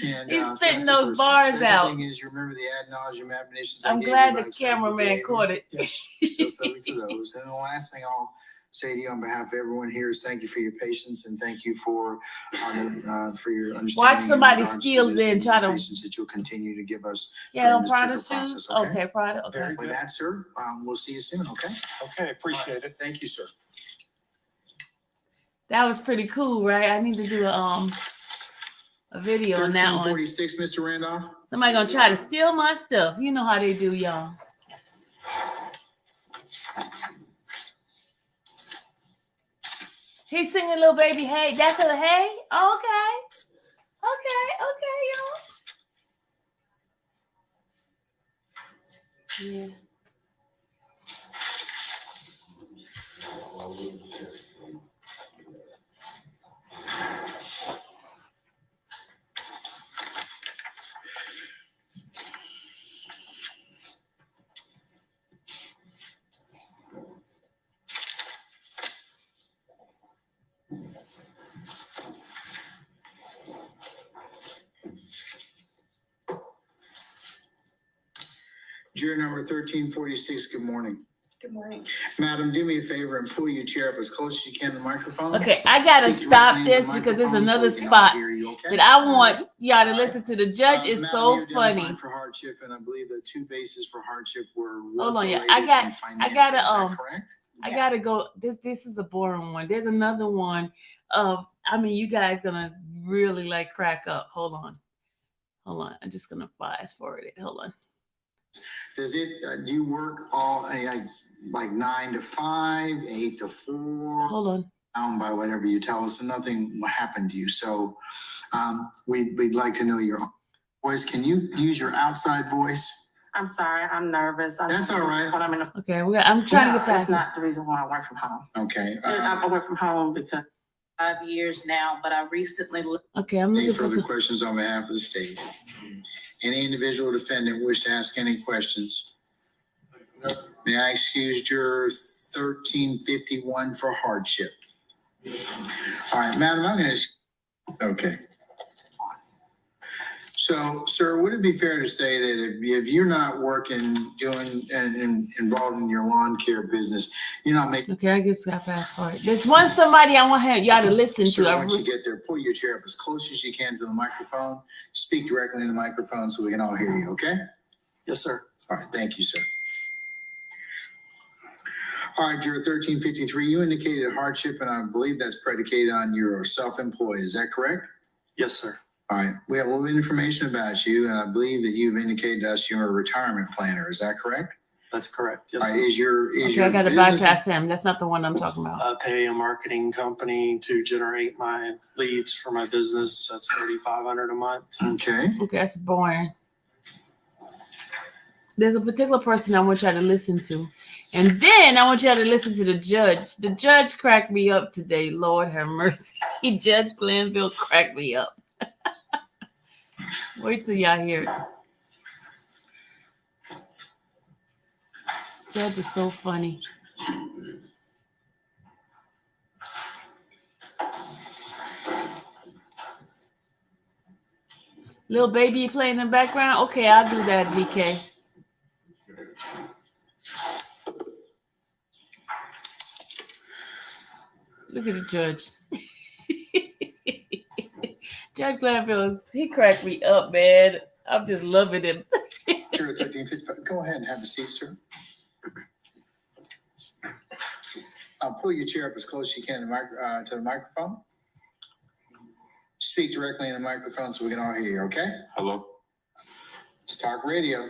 And He's so spitting that's the those first thing. bars Second out. thing is, you remember the ad nauseum admonitions I I'm gave you glad about the acceptable cameraman behavior? caught it. Yes, still subject to those. And the last thing I'll say to you on behalf of everyone here is thank you for your patience and thank you for your understanding. Watch somebody in regards to steals this in, and try the to- patience that you'll continue to give us. Yeah, during on this Prada critical process, shoes? okay? Okay, Prada. Okay. Very With good. that, sir, we'll see you soon, okay? Okay, appreciate it. Thank you, sir. That was pretty cool, right? I need to do a video on that one. 1346, Mr. Randolph. Somebody gonna try to steal my stuff. You know how they do, y'all. He's singing Little Baby Hey. That's a hey? Okay. Okay, y'all. Yeah. Juror number 1346, good morning. Good morning. Madam, do me a favor and pull your chair up as close as you can to the microphone. Okay, I gotta Speak stop directly into this the because there's microphone so another we can all spot hear you, okay? that I want y'all to listen to. The judge is Madam, so you identified funny. For hardship, and I believe the 2 bases for hardship were Hold on, yeah. work-related I got- and I financial. gotta, Is that um, correct? I gotta go. This is a boring one. There's another one of, I mean, you guys gonna really like crack up. Hold on. I'm just gonna fast forward it. Hold on. Does it, do you work all, like 9 to 5, 8 to 4? Hold on. Down by whatever you tell us, and nothing happened to you. So we'd like to know your voice. Can you use your outside voice? I'm sorry, I'm nervous. That's all right. But I'm in a. Okay, I'm trying to get That's past it. not the reason why I work from home. Okay. I work from home because 5 years now, but I recently Okay, I'm Any looking for further some. questions on behalf of the state? Any individual defendant wish to ask any questions? May I excuse juror 1351 for hardship? All right, madam, I'm gonna, okay. So, sir, would it be fair to say that if you're not working, doing and involved in your lawn care business, you're not making. Okay, I guess I fast forward. There's somebody I want y'all to listen to. Sir, once you get there, pull your chair up as close as you can to the microphone. Speak directly in the microphone so we can all hear you, okay? Yes, sir. All right, thank you, sir. All right, Juror 1353, you indicated hardship, and I believe that's predicated on your self-employed. Is that correct? Yes, sir. All right, we have a little information about you, and I believe that you've indicated to us you're a retirement planner. Is that correct? That's correct. Yes, All right, sir. is your Okay, I gotta business- bypass him. That's not the one I'm talking about. I pay a marketing company to generate my leads for my business. That's $3,500 a month. Okay. Okay, that's boring. There's a particular person I want y'all to listen to. And then I want y'all to listen to the judge. The judge cracked me up today. Lord have mercy. Judge Glanville cracked me up. Wait till y'all hear it. Judge is so funny. Little baby you playing in the background? Okay, I'll do that, VK. Look at the judge. Judge Glanville, he cracked me up, man. I'm just loving him. Juror 1355, go ahead and have a seat, sir. Pull your chair up as close as you can to the microphone. Speak directly in the microphone so we can all hear you, okay? Hello? It's talk radio.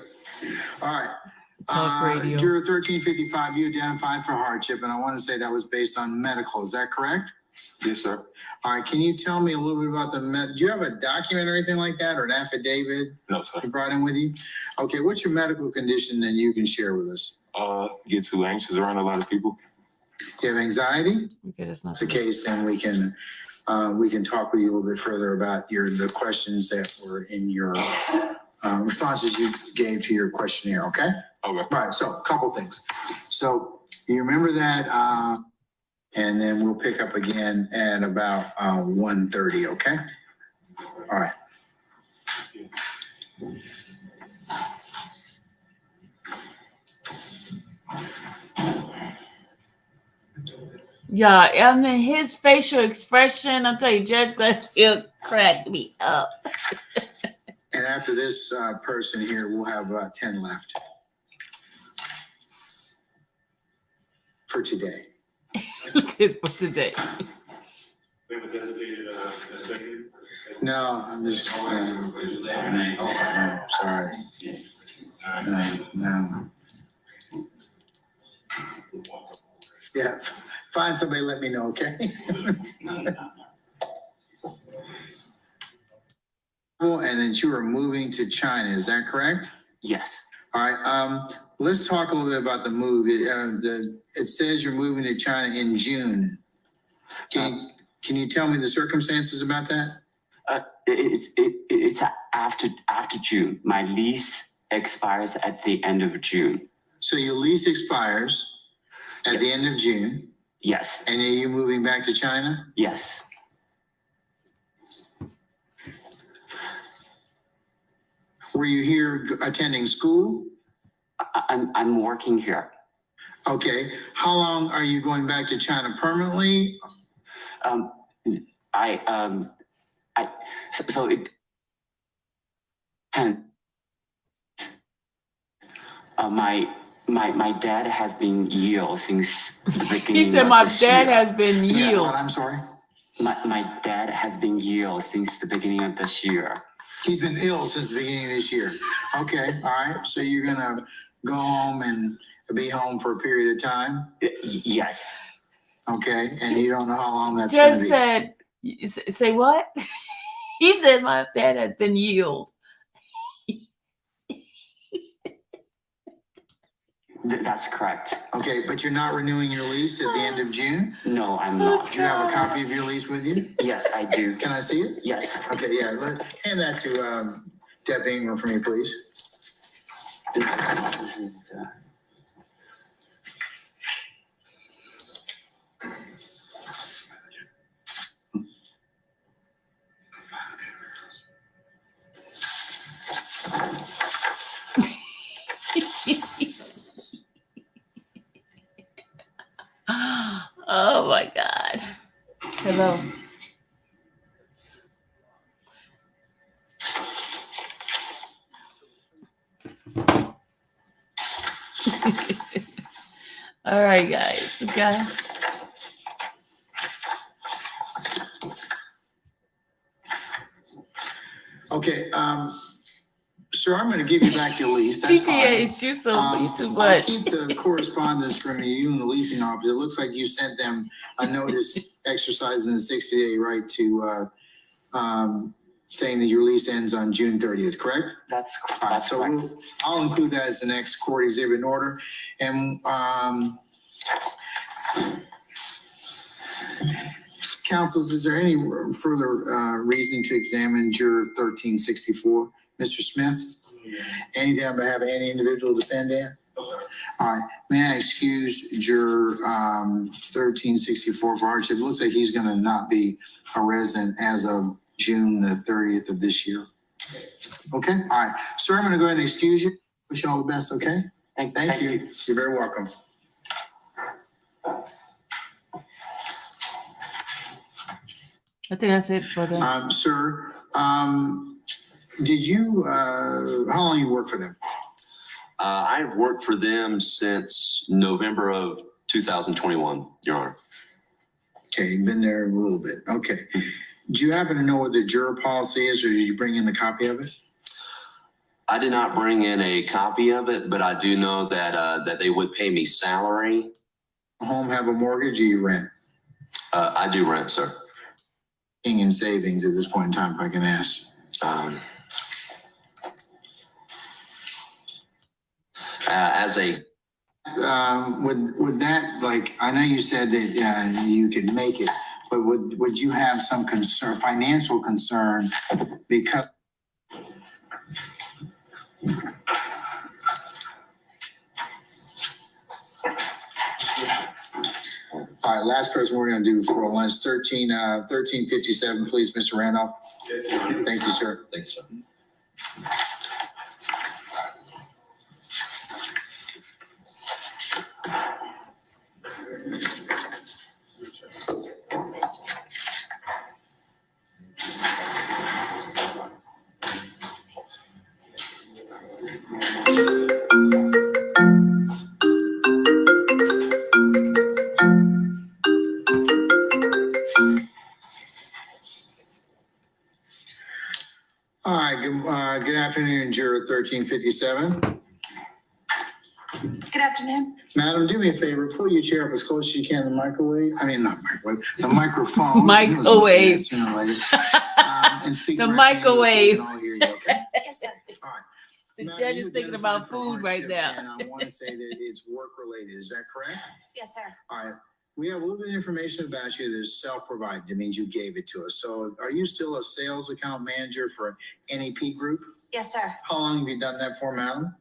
All right. Talk radio. Juror 1355, you identified for hardship, and I want to say that was based on medical. Is that correct? Yes, sir. All right. Can you tell me a little bit about do you have a document or anything like that, or an affidavit No, sir. you brought in with you? Okay. What's your medical condition that you can share with us? Get too anxious around a lot of people. Do you have anxiety? Okay, that's not If that's the case, then we can talk with you a little bit further about the questions that were in your responses you gave to your questionnaire. Okay. Okay. Right. So a couple things. So you remember that, and then we'll pick up again at about 1:30. Okay. All right. Yeah, I mean his facial expression. I'll tell you, Judge Glanville cracked me up. And after this person here, we'll have 10 left for today. Look at for today. We have a designated, secretary. No, I'm just. Sorry. No. Yeah, find somebody. Let me know. Okay. And then you are moving to China. Is that correct? Yes. All right. Let's talk a little bit about the move. It says you're moving to China in June. Can you tell me the circumstances about that? It's after June. My lease expires at the end of June. So your lease expires at the end of June, Yes. and are you moving back to China? Yes. Were you here attending school? I'm working here. Okay. How long are you going back to China permanently? So it and my dad has been ill since the beginning. He said of my this dad year. has been Yes, healed. what? I'm sorry. My dad has been ill since the beginning of this year. He's been ill since the beginning of this year. Okay. All right. So you're going to go home and be home for a period of time? Yes. Okay. And you don't know how long that's going to Judge be? said, say what? He said my dad has been healed. That's correct. Okay. But you're not renewing your lease at the end of June? No, I'm not. Do you have a copy of your lease with you? Yes, I do. Can I see it? Yes. Okay. Yeah. Hand that to Deb Ingram for me, please. This is the... God. Hello. All right, guys. Okay. Okay, sir, I'm gonna give you back your lease. That's fine. TTH, you too I'll much. keep the correspondence from you and the leasing office. It looks like you sent them a notice exercising the 60-day right to, saying that your lease ends on June 30th, correct? That's All right, so correct. I'll include that as the next court exhibit in order. And, counsels, is there any further reason to examine Juror 1364? Mr. Smith? Anything on behalf of any individual defendant? No, sir. All right, may I excuse Juror 1364 for hardship? It looks like he's gonna not be a resident as of June the 30th of this year. Okay, all right. Sir, I'm gonna go ahead and excuse you. Wish you all the best, okay? Thank you. You're very welcome. I think that's it for the. Sir, did you, how long you work for them? I've worked for them since November of 2021, Your Honor. Okay, you've been there a little bit. Okay. Do you happen to know what the juror policy is, or did you bring in a copy of it? I did not bring in a copy of it, but I do know that they would pay me salary. Home have a mortgage, or you rent? I do rent, sir. In savings at this point in time, if I can ask. As a Would that, like, I know you said that you could make it, but would you have some concern, financial concern, because all right, last person we're gonna do for lunch, 1357, please, Mr. Randolph. Yes, Your Honor. Thank you, sir. thank you, sir. All right, good afternoon, Juror 1357. Good afternoon. Madam, do me a favor, pull your chair up as close as you can to the microwave. I mean, not microwave, the microphone. Microwave. Sooner or later. And speak The directly into it so we microwave. can all hear you, okay? Yes, sir. All right. The Madam, judge you is thinking identified about for food right hardship, now. And I want to say that it's work related. Is that correct? Yes, sir. All right. We have a little bit of information about you that is self-provided. That means you gave it to us. So are you still a sales account manager for NEP Group? Yes, sir. How long have you done that for, madam?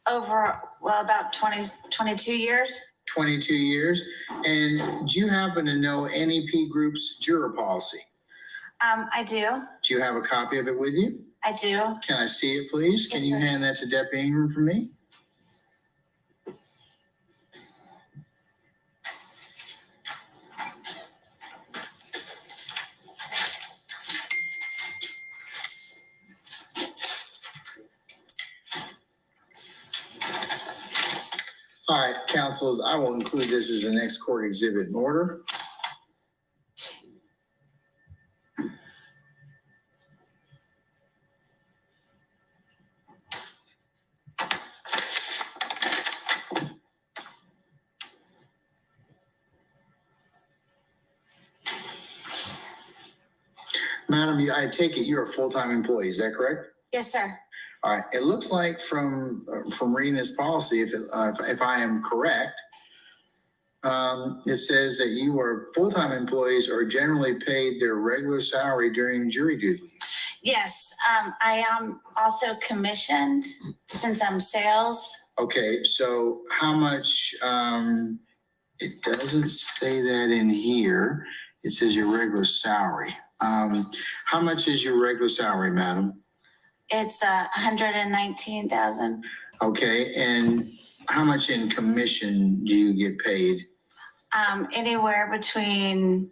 About 22 years. 22 years. And do you happen to know NEP Group's juror policy? I do. Do you have a copy of it with you? I do. Can I see it, please? Can Yes, you sir. hand that to Deputy Ingram for me? All right, counsels, I will include this as the next court exhibit in order. Madam, I take it you're a full-time employee, is that correct? Yes, sir. All right, it looks like from reading this policy, if I am correct, it says that you are full-time employees are generally paid their regular salary during jury duty. Yes, I am also commissioned since I'm sales. Okay, so how much, it doesn't say that in here. It says your regular salary. How much is your regular salary, madam? It's 119,000. Okay, and how much in commission do you get paid? Anywhere between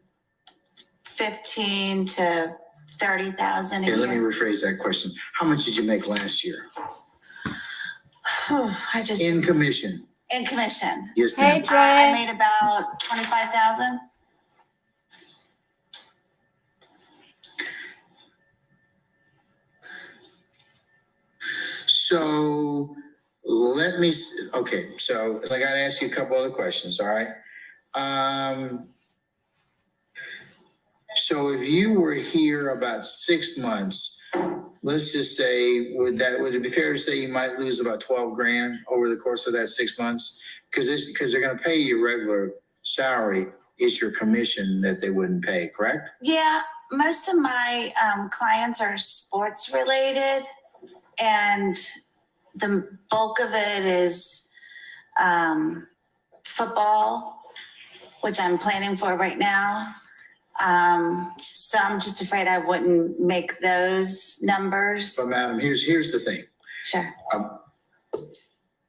15 to 30,000 a Okay, let me year. rephrase that question. How much did you make last year? I just, In commission? in commission. Yes, Hey, ma'am. Trey. I made about 25,000. So let me, okay, so I gotta ask you a couple other questions, all right? So if you were here about 6 months, let's just say, would it be fair to say you might lose about 12 grand over the course of that 6 months? Because they're gonna pay you regular salary, it's your commission that they wouldn't pay, correct? Yeah, most of my clients are sports related, and the bulk of it is football, which I'm planning for right now. So I'm just afraid I wouldn't make those numbers. But madam, here's the thing. Sure.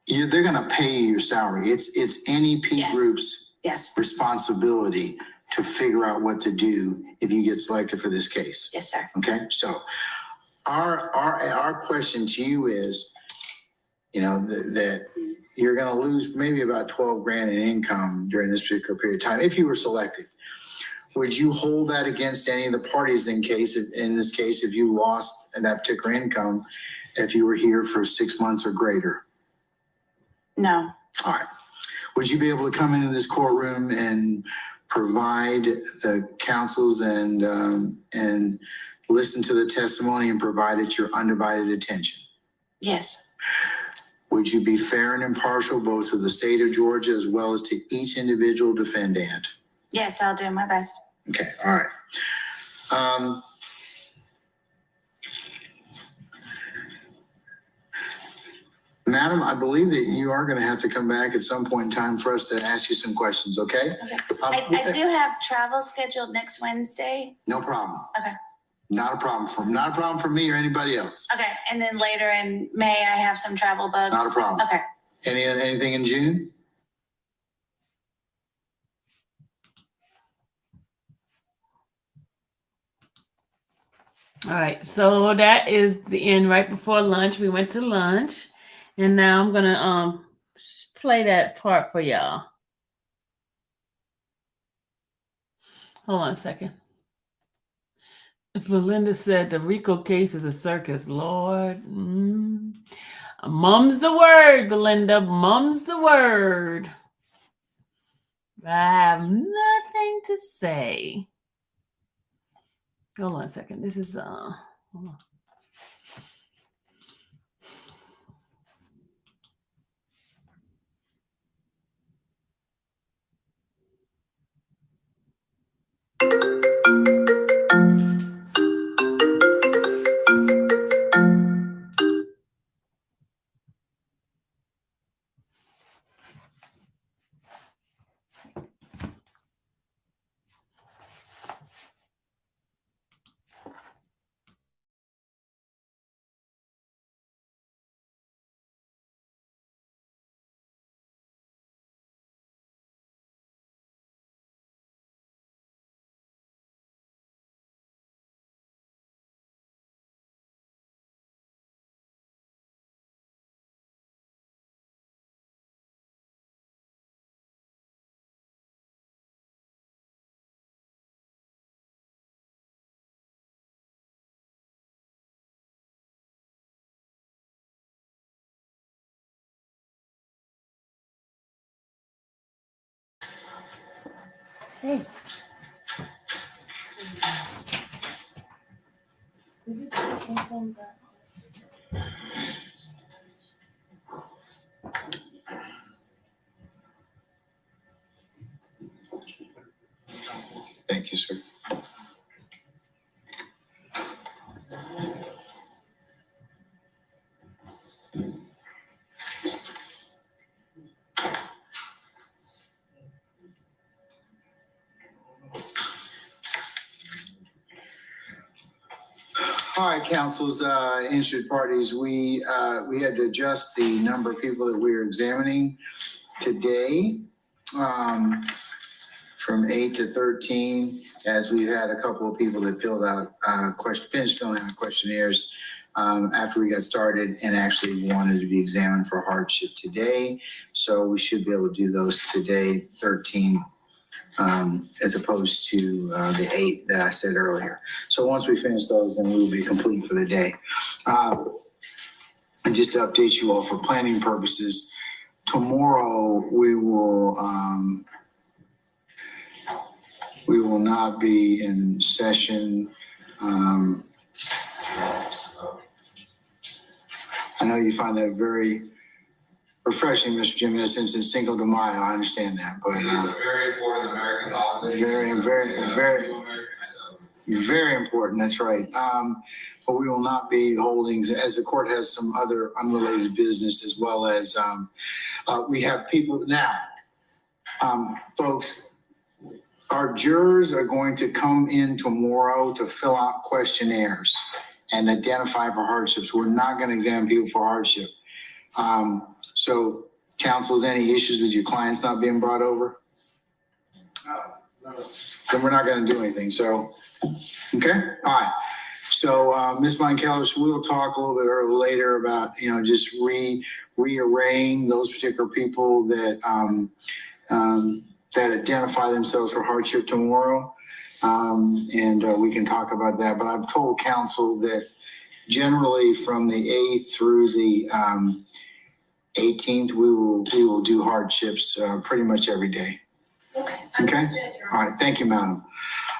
They're gonna pay you your salary. It's NEP Yes. Group's Yes. responsibility to figure out what to do if you get selected for this case. Yes, sir. Okay, so our question to you is, that you're gonna lose maybe about 12 grand in income during this particular period of time if you were selected. Would you hold that against any of the parties in this case, if you lost that particular income, if you were here for 6 months or greater? No. All right. Would you be able to come into this courtroom and provide the counsels and listen to the testimony and provide it your undivided attention? Yes. Would you be fair and impartial both to the state of Georgia as well as to each individual defendant? Yes, I'll do my best. Okay, all right. Madam, I believe that you are going to have to come back at some point in time for us to ask you some questions, okay? Okay. I do have travel scheduled next Wednesday. No problem. Okay. Not a problem for me or anybody else. Okay. And then later in May, I have some travel bugs. Not a problem. Okay. Anything in June? All right, so that is the end right before lunch. We went to lunch, and now I'm gonna play that part for y'all. Hold on a second. Belinda said the Rico case is a circus. Lord, mum's the word, Belinda. Mum's the word. I have nothing to say. Hold on a second. This is hold on. Hey. Thank you, sir. All right, councils, interested parties, we had to adjust the number of people that we are examining today. from 8 to 13, as we had a couple of people that filled out, finished filling out questionnaires after we got started and actually wanted to be examined for hardship today. So we should be able to do those today, 13, as opposed to the 8 that I said earlier. So once we finish those, then we will be complete for the day. And just to update you all for planning purposes, tomorrow we will not be in session. I know you find that very refreshing, Mr. Jimenez, since it's Cinco de Mayo. I understand that, but Very important American holiday. very important. That's right. But we will not be holding, as the court has some other unrelated business, as well as we have people now. Folks, our jurors are going to come in tomorrow to fill out questionnaires and identify for hardships. We're not going to examine people for hardship. So, counsels, any issues with your clients not being brought over? Then we're not going to do anything. So, okay, all right. So, Ms. Monkellis, we'll talk a little bit later about, just rearranging those particular people that that identify themselves for hardship tomorrow. And we can talk about that. But I've told counsel that generally from the 8th through the 18th, we will do hardships pretty much every day. Okay. All right. Thank you, madam.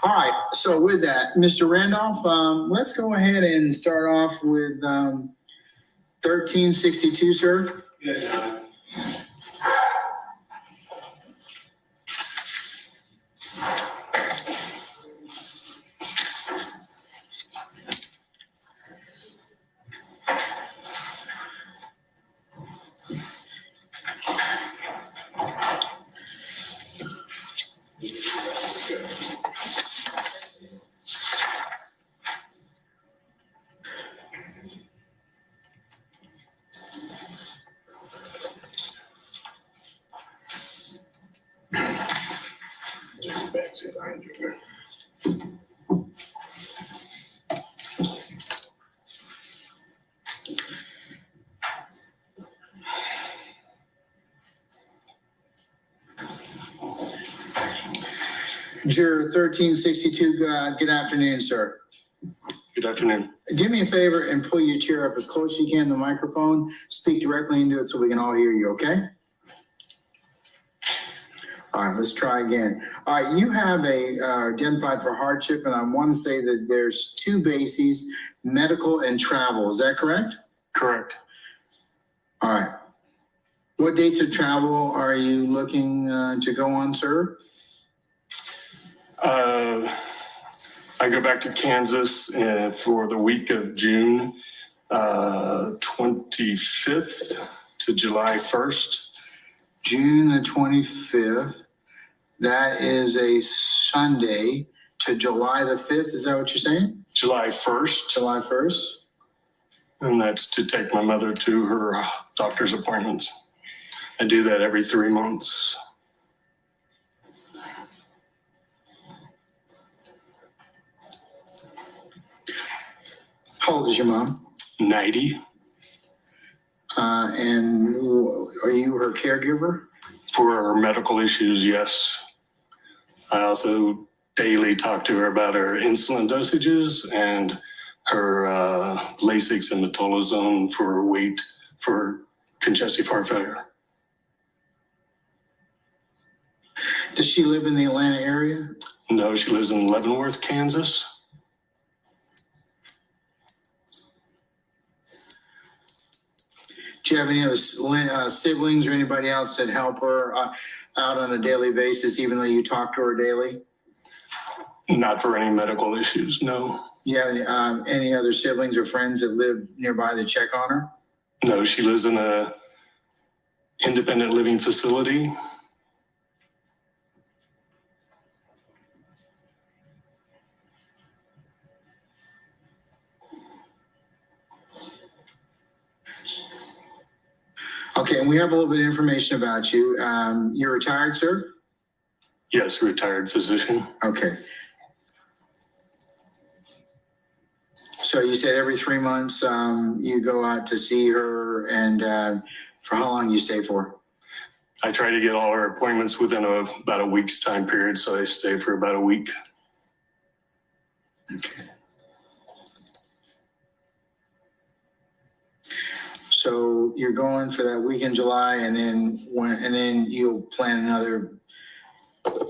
All right. So with that, Mr. Randolph, let's go ahead and start off with 1362, sir. Yes, Your Honor. Juror 1362, good afternoon, sir. Good afternoon. Do me a favor and pull your chair up as close as you can to the microphone. Speak directly into it so we can all hear you, okay? All right, let's try again. All right, you have identified for hardship, and I want to say that there's 2 bases, medical and travel. Is that correct? Correct. All right. What dates of travel are you looking to go on, sir? I go back to Kansas for the week of June 25th to July 1st. June the 25th. That is a Sunday to July the 5th. Is that what you're saying? July 1st. July 1st. And that's to take my mother to her doctor's appointments. I do that every 3 months. How old is your mom? 90. And are you her caregiver? For her medical issues, yes. I also daily talk to her about her insulin dosages and her Lasix and metolazone for her weight for congestive heart failure. Does she live in the Atlanta area? No, she lives in Leavenworth, Kansas. Do you have any other siblings or anybody else that help her out on a daily basis, even though you talk to her daily? Not for any medical issues, no. Do you have any other siblings or friends that live nearby that check on her? No, she lives in a independent living facility. Okay, and we have a little bit of information about you. You're retired, sir? Yes, retired physician. Okay. So you said every 3 months, you go out to see her, and for how long you stay for? I try to get all our appointments within about a week's time period, so I stay for about a week. Okay. So you're going for that week in July, and then you'll plan another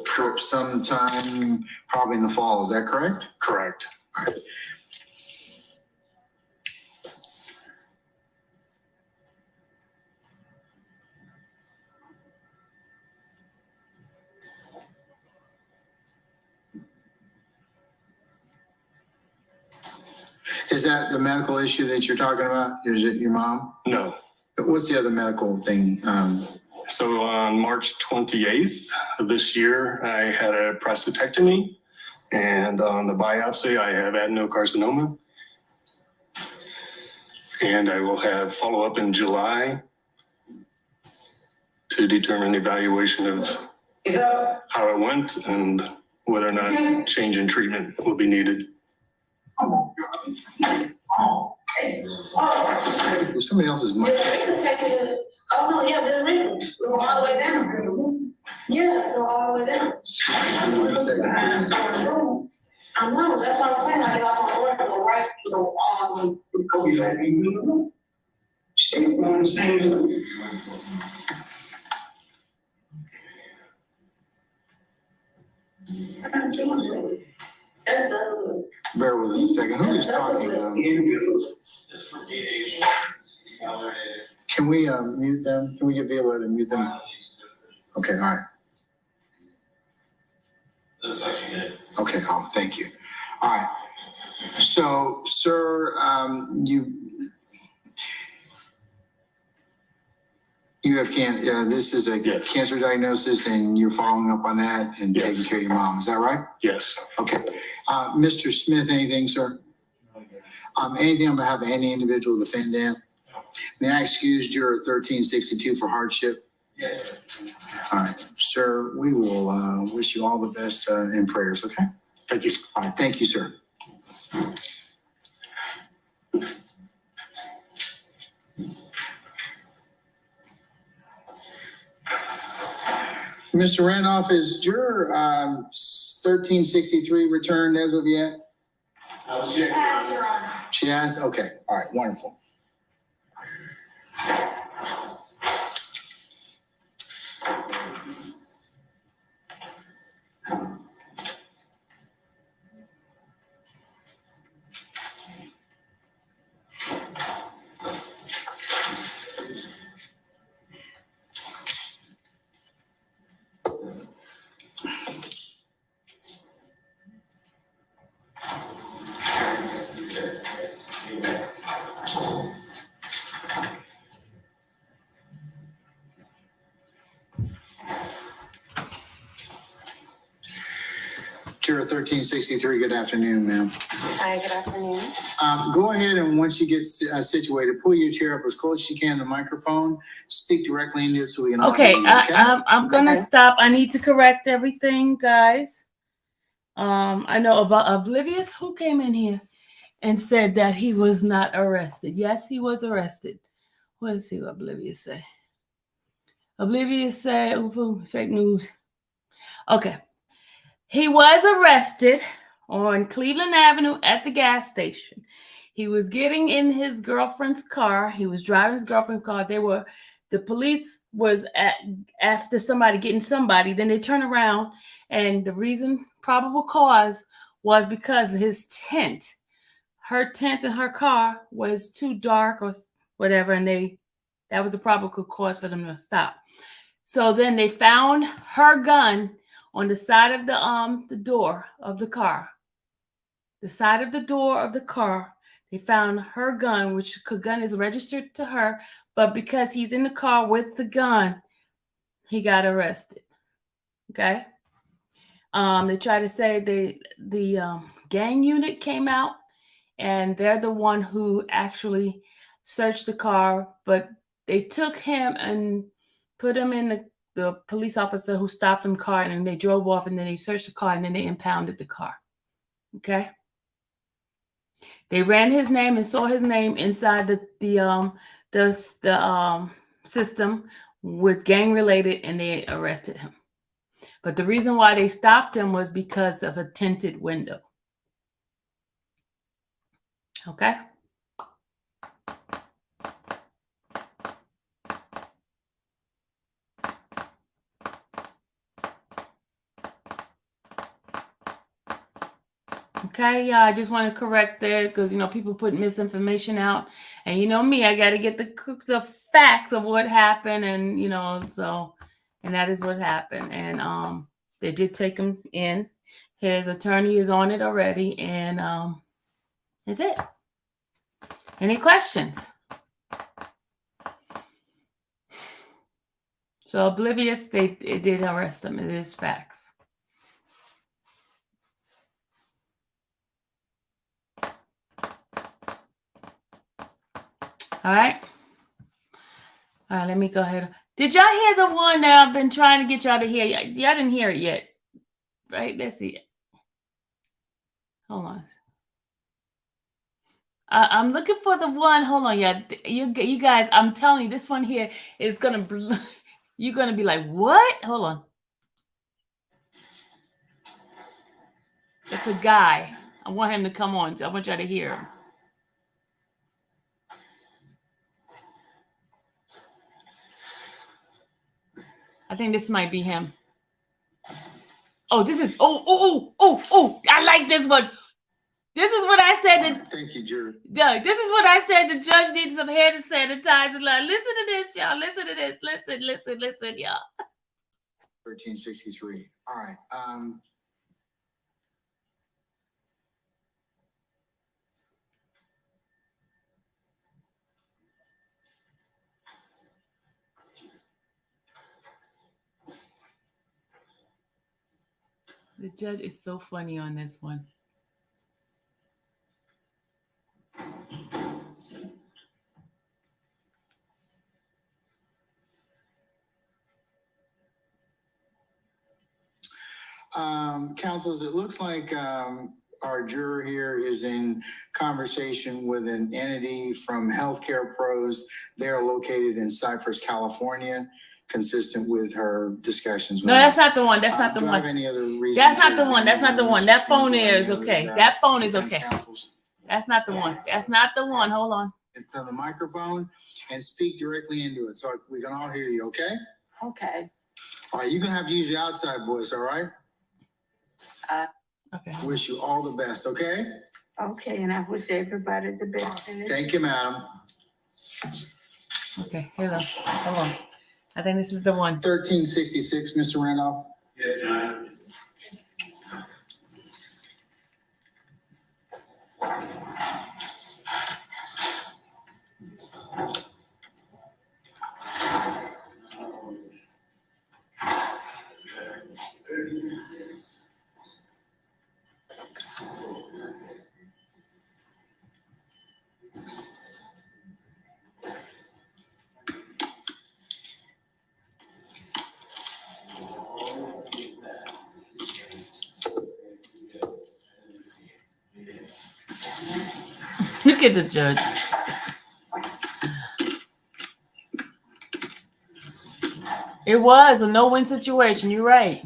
trip sometime, probably in the fall. Is that correct? Correct. All right. Is that the medical issue that you're talking about? Is it your mom? No. What's the other medical thing? So on March 28th of this year, I had a prostatectomy, and on the biopsy, I have adenocarcinoma. And I will have follow-up in July to determine the evaluation of how it went and whether or not change in treatment will be needed. Somebody else's mic. Oh, no, yeah, Bill Rico. We go all the way down. Yeah, go all the way down. Wait a second, please. I know, that's what I'm saying. I get off on the work, go right, go all the way, go straight. Steve, understand? Bear with us a second. Who is talking? Can we mute them? Can we get Viola to mute them? Okay, all right. Okay, thank you. All right. So, sir, you have this is a Yes. cancer diagnosis, and you're following up on that and Yes. taking care of your mom. Is that right? Yes. Okay. Mr. Smith, anything, sir? Anything on behalf of any individual defendant? May I excuse Juror 1362 for hardship? Yes. All right, sir, we will wish you all the best in prayers, okay? Thank you. All right, thank you, sir. Mr. Randolph, is Juror 1363 returned as of yet? Pass her on. She has? Okay, all right, wonderful. Juror 1363, good afternoon, ma'am. Hi, good afternoon. Go ahead, and once you get situated, pull your chair up as close as you can to the microphone. Speak directly into it so we can all Okay, hear you, okay? I'm gonna Okay. stop. I need to correct everything, guys. I know about Oblivious, who came in here and said that he was not arrested. Yes, he was arrested. What does he Oblivious say? Oblivious said, fake news. Okay. He was arrested on Cleveland Avenue at the gas station. He was getting in his girlfriend's car. He was driving his girlfriend's car. The police was after somebody getting somebody. Then they turn around, and the reason, probable cause, was because his tent, her tent in her car was too dark or whatever, and that was a probable cause for them to stop. So then they found her gun on the side of the door of the car. The side of the door of the car, they found her gun, which the gun is registered to her, but because he's in the car with the gun, he got arrested. Okay. They try to say the gang unit came out, and they're the one who actually searched the car, but they took him and put him in the police officer who stopped them car, and then they drove off, and then they searched the car, and then they impounded the car. Okay. They ran his name and saw his name inside the system with gang related, and they arrested him. But the reason why they stopped him was because of a tinted window. Okay. Okay, yeah, I just want to correct that because, people put misinformation out. And you know me, I got to get the facts of what happened. And, and that is what happened. And they did take him in. His attorney is on it already. And that's it. Any questions? So oblivious, it did arrest him. It is facts. All right. All right, let me go ahead. Did y'all hear the one that I've been trying to get y'all to hear? Y'all didn't hear it yet, right? Let's see it. Hold on. I'm looking for the one. Hold on, yeah. You guys, I'm telling you, this one here is going to, you're going to be like, what? Hold on. It's a guy. I want him to come on. I want y'all to hear him. I think this might be him. Oh, this is, I like this one. This is what I said. Thank you, Juror. Yeah, this is what I said. The judge needs some hand sanitizer. Like, listen to this, y'all. Listen to this. Listen, y'all. 1363. All right. The judge is so funny on this one. Counsels, it looks like our juror here is in conversation with an entity from Healthcare Pros. They are located in Cypress, California, consistent with her discussions with No, that's us. not the one. That's not the Do I one. have any other reason That's to not the one. That's not the examine one. Mr. That phone Smith or is any okay. other, That phone is defense okay. counsels? That's not the one. That's not the one. Hold on. To the microphone and speak directly into it so we can all hear you, okay? Okay. All right, you're gonna have to use your outside voice, all right? Okay. Wish you all the best, okay? Okay, and I wish everybody the best. Thank you, madam. Okay. Hold on. I think this is the one. 1366, Mr. Randolph. Yes, Your Honor. Look at the judge. It was a no-win situation. You're right.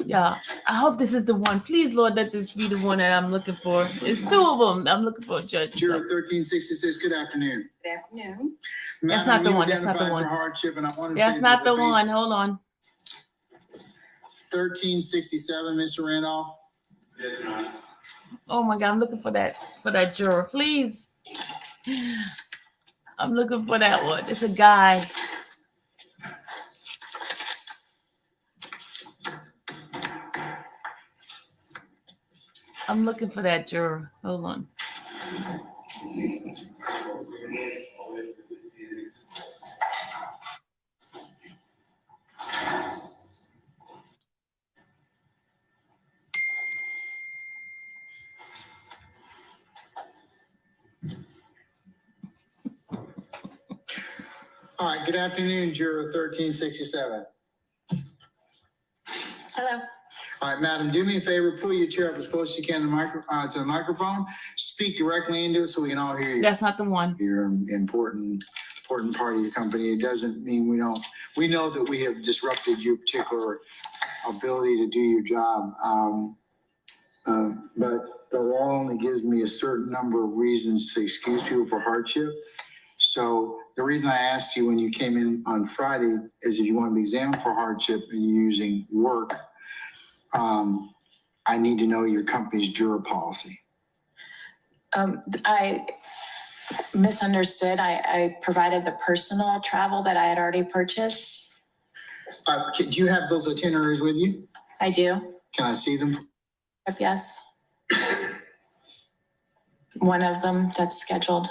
Yeah. I hope this is the one. Please, Lord, let this be the one that I'm looking for. It's two of them. I'm looking for a judge. Juror 1366, good afternoon. Good afternoon. That's not the Madam, one. you That's not the identified one. for hardship, and I want to That's say not that the one. Hold on. 1367, Mr. Randolph. Yes, Your Honor. Oh my God, I'm looking for that juror. Please. I'm looking for that one. It's a guy. I'm looking for that juror. Hold on. All right, good afternoon, Juror 1367. Hello. All right, madam, do me a favor, pull your chair up as close as you can to the microphone. Speak directly into it so we can all hear you. That's not the one. You're an important part of your company. It doesn't mean we know that we have disrupted your particular ability to do your job. But the law only gives me a certain number of reasons to excuse people for hardship. So the reason I asked you when you came in on Friday is if you want to be examined for hardship and you're using work, I need to know your company's juror policy. I misunderstood. I provided the personal travel that I had already purchased. Do you have those itineraries with you? I do. Can I see them? Yes. One of them that's scheduled.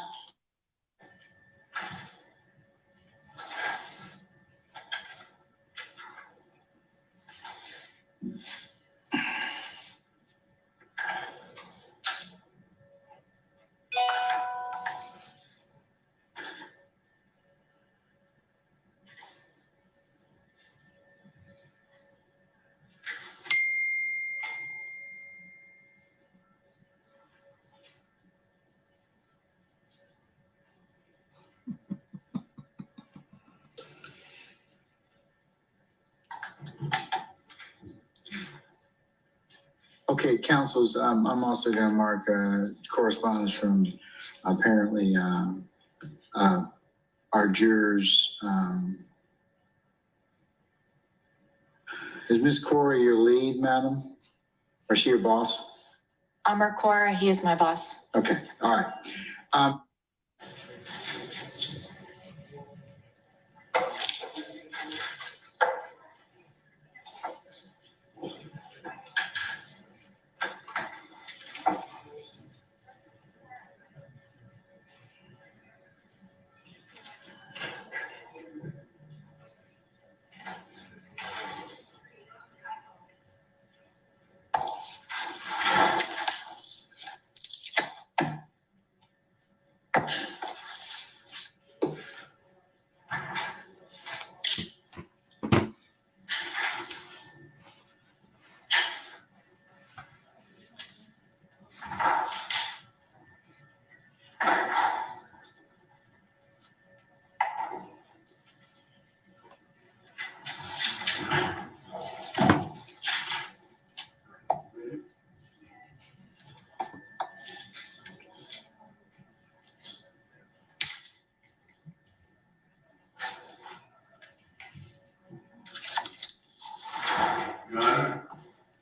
Okay, counsels, I'm also going to mark correspondence from apparently our jurors. Is Ms. Corey your lead, madam? Or is she your boss? Amar Kaur, he is my boss. Okay, all right.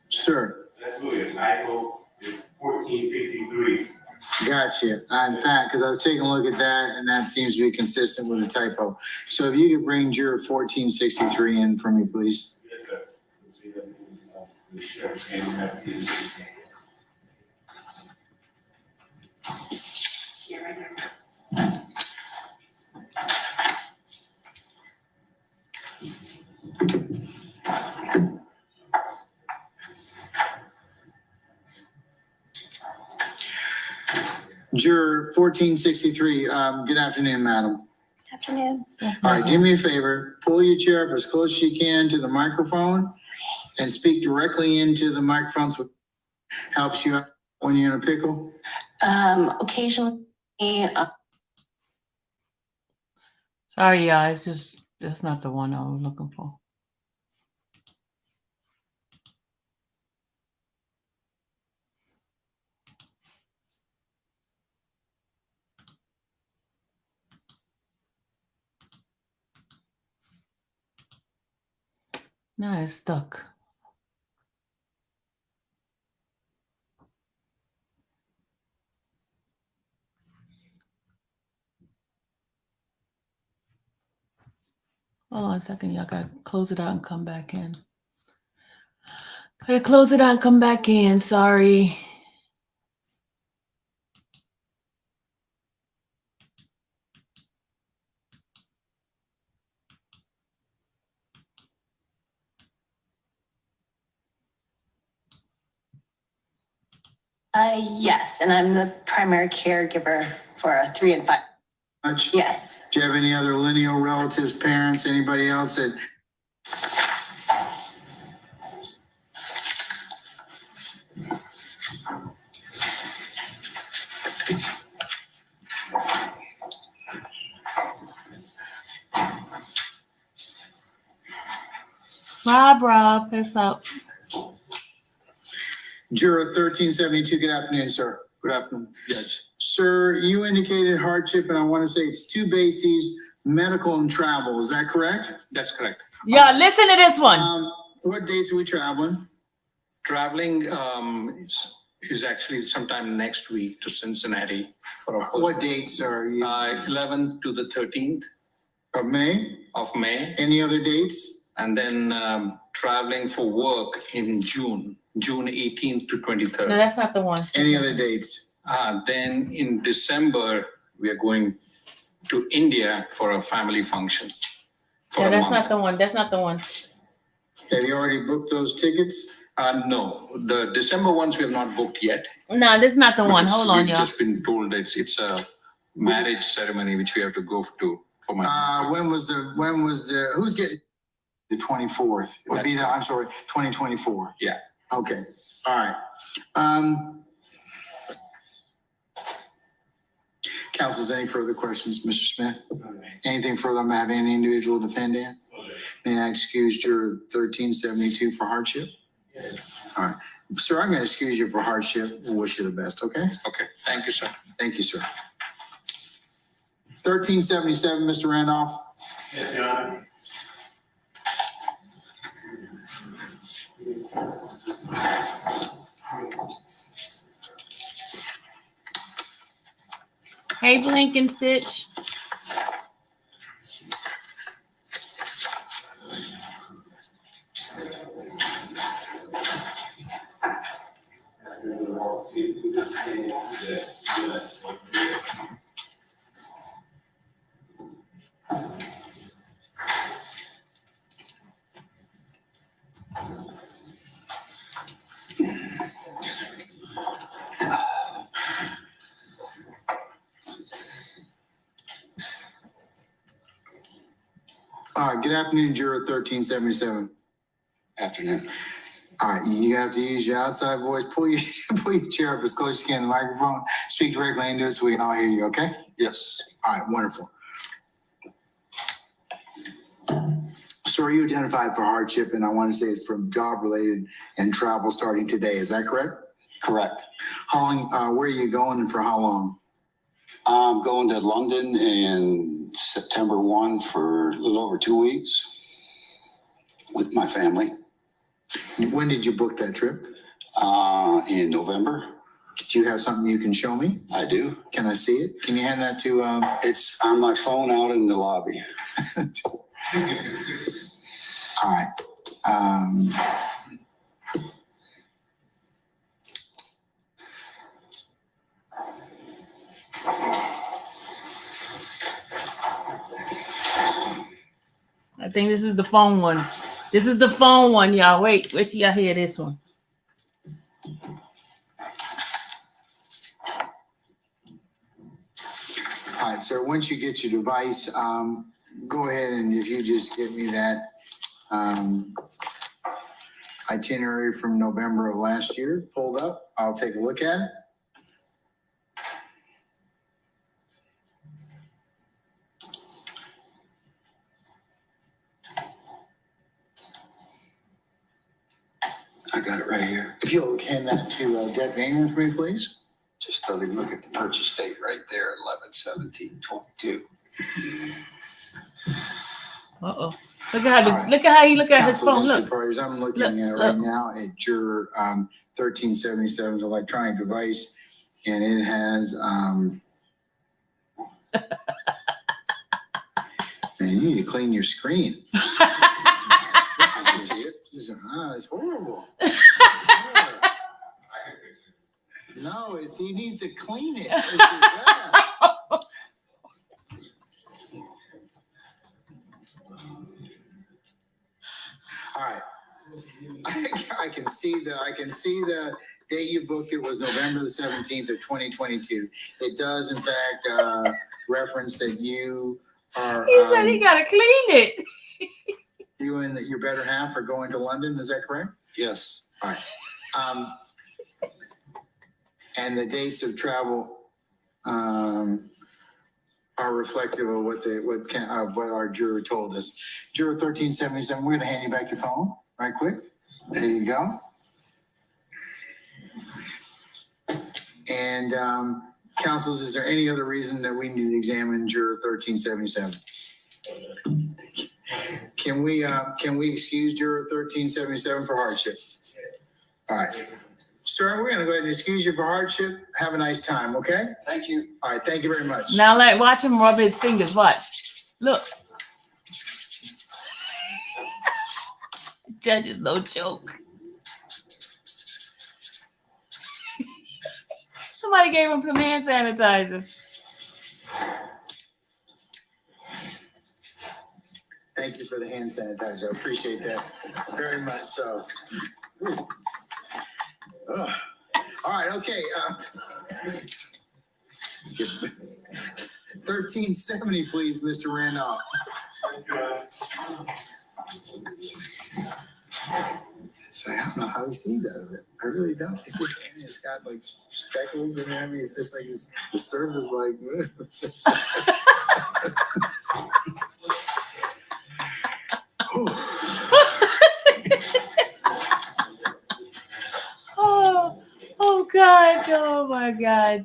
Sir. That's really a typo. It's 1463. Gotcha. In fact, because I was taking a look at that and that seems to be consistent with the typo. So if you could bring juror 1463 in for me, please. Yes, sir. Juror 1463, good afternoon, madam. Afternoon. All right, do me a favor, pull your chair up as close as you can to the microphone and speak directly into the microphone so it helps you out when you're in a pickle. Occasionally, Sorry, guys. That's not the one I was looking for. Now it's stuck. Hold on a second. Y'all gotta close it out and come back in. Gotta close it out and come back in. Sorry. yes, and I'm the primary caregiver for 3 and 5. Much. Yes. Do you have any other lineal relatives, parents, anybody else that? Rob, it's up. Juror 1372, good afternoon, sir. Good afternoon, Judge. Sir, you indicated hardship, and I want to say it's two bases, medical and travel. Is that correct? That's correct. Yeah, listen to this one. What dates are we traveling? Traveling is actually sometime next week to Cincinnati for a What dates are you? 11th to the 13th Of May? of May, Any other dates? and then traveling for work in June 18th to No, 23rd. that's not the one. Any other dates? Then in December, we are going to India for a family function for Yeah, a that's month. not the one. That's not the one. Have you already booked those tickets? No, the December ones we have not booked yet. No, this is not the one. Because Hold on, we've y'all. just been told that it's a marriage ceremony which we have to go to for my. When was the, who's getting? The 24th would be I'm sorry, 2024. Yeah. Okay, all right. Council's any further questions, Mr. Smith? Anything further on having any individual defendant? May I excuse Juror 1372 for hardship? All right, sir, I'm going to excuse you for hardship. We'll wish you the best, okay? Okay, thank you, sir. Thank you, sir. 1377, Mr. Randolph. Yes, Your Honor. Hey, Blink and Stitch. All right, good afternoon, Juror 1377. Afternoon. All right, you have to use your outside voice. Pull your chair up as close as you can to the microphone. Speak directly into it so we can all hear you, okay? Yes. All right, wonderful. So are you identified for hardship? And I want to say it's from job related and travel starting today. Is that correct? Correct. How long, where are you going and for how long? I'm going to London in September 1 for a little over 2 weeks with my family. When did you book that trip? In November. Do you have something you can show me? I do. Can I see it? Can you hand that to, It's on my phone out in the lobby. all right. I think this is the phone one. This is the phone one, y'all. Wait till y'all hear this one. All right, sir, once you get your device, go ahead and if you just give me that itinerary from November of last year pulled up, I'll take a look at it. I got it right here. If you'll hand that to Deb Ingram for me, please. Just let him look at the purchase date right there, 11/17/22. Uh-oh. Look at how he look at his phone. Council's Look. parties, I'm looking Look, at right now at Juror 1377's electronic device, and it has man, you need to clean your screen. It's horrible. No, he needs to clean it. All right. I can see the date you booked. It was November the 17th of 2022. It does in fact reference that you are. He said he gotta clean it. You and your better half are going to London. Is that correct? Yes. All right. And the dates of travel are reflective of what our juror told us. Juror 1377, we're going to hand you back your phone right quick. There you go. And counsels, is there any other reason that we need to examine juror 1377? Can we excuse juror 1377 for hardship? All right. Sir, we're going to go ahead and excuse you for hardship. Have a nice time, okay? Thank you. All right, thank you very much. Now, watch him rub his fingers. Watch. Look. Judge is no joke. Somebody gave him some hand sanitizer. Thank you for the hand sanitizer. I appreciate that very much so. All right, okay. 1370, please, Mr. Randolph. So I don't know how he sees out of it. I really don't. It's got like speckles and everything. It's just like the surface like. Oh God! Oh my God!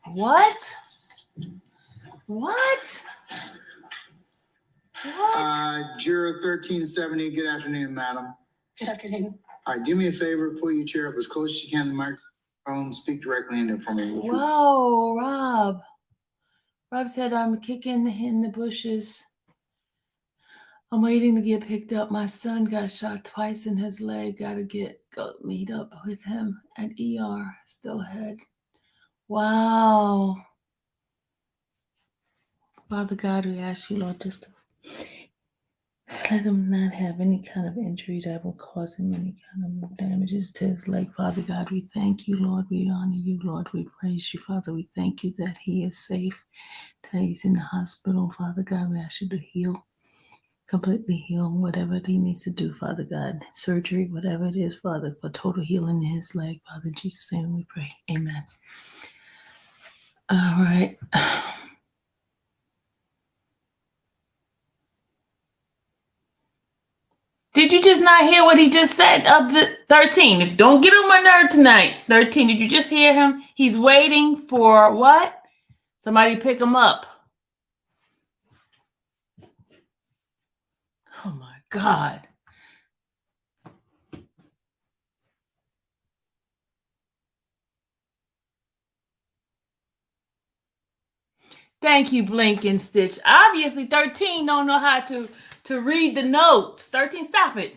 What? What? Juror 1370. Good afternoon, madam. Good afternoon. All right, do me a favor. Pull your chair up as close as you can to the microphone. Speak directly into it for me. Whoa, Rob. Rob said I'm kicking in the bushes. I'm waiting to get picked up. My son got shot twice in his leg. Gotta go meet up with him at ER. Still head. Wow. Father God, we ask you, Lord, just to let him not have any kind of injury that will cause him any kind of damages to his leg. Father God, we thank you, Lord. We honor you, Lord. We praise you, Father. We thank you that he is safe, that he's in the hospital. Father God, we ask you to heal. Completely heal whatever he needs to do, Father God. Surgery, whatever it is, Father, for total healing in his leg. Father, in Jesus' name we pray. Amen. All right. Did you just not hear what he just said? 13. Don't get on my nerve tonight. 13. Did you just hear him? He's waiting for what? Somebody pick him up. Oh my God. Thank you, Blink and Stitch. Obviously, 13 don't know how to read the notes. 13, stop it.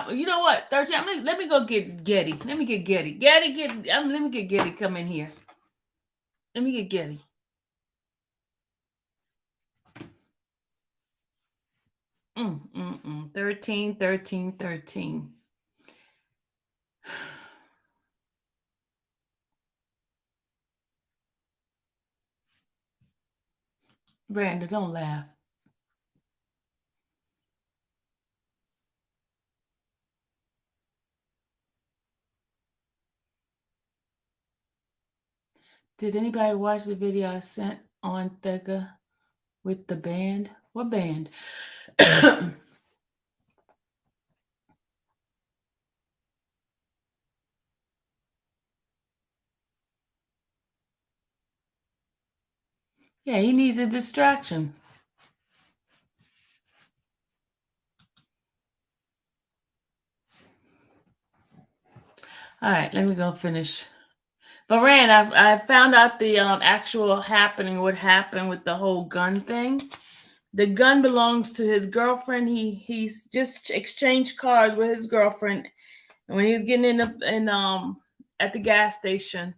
You know what? 13, let me go get Getty. Let me get Getty. Let me get Getty come in here. Let me get Getty. 13. Brandon, don't laugh. Did anybody watch the video I sent on Thega with the band? What band? Yeah, he needs a distraction. All right, let me go finish. But Rand, I found out the actual happening, what happened with the whole gun thing. The gun belongs to his girlfriend. He's just exchanged cars with his girlfriend. And when he was getting at the gas station,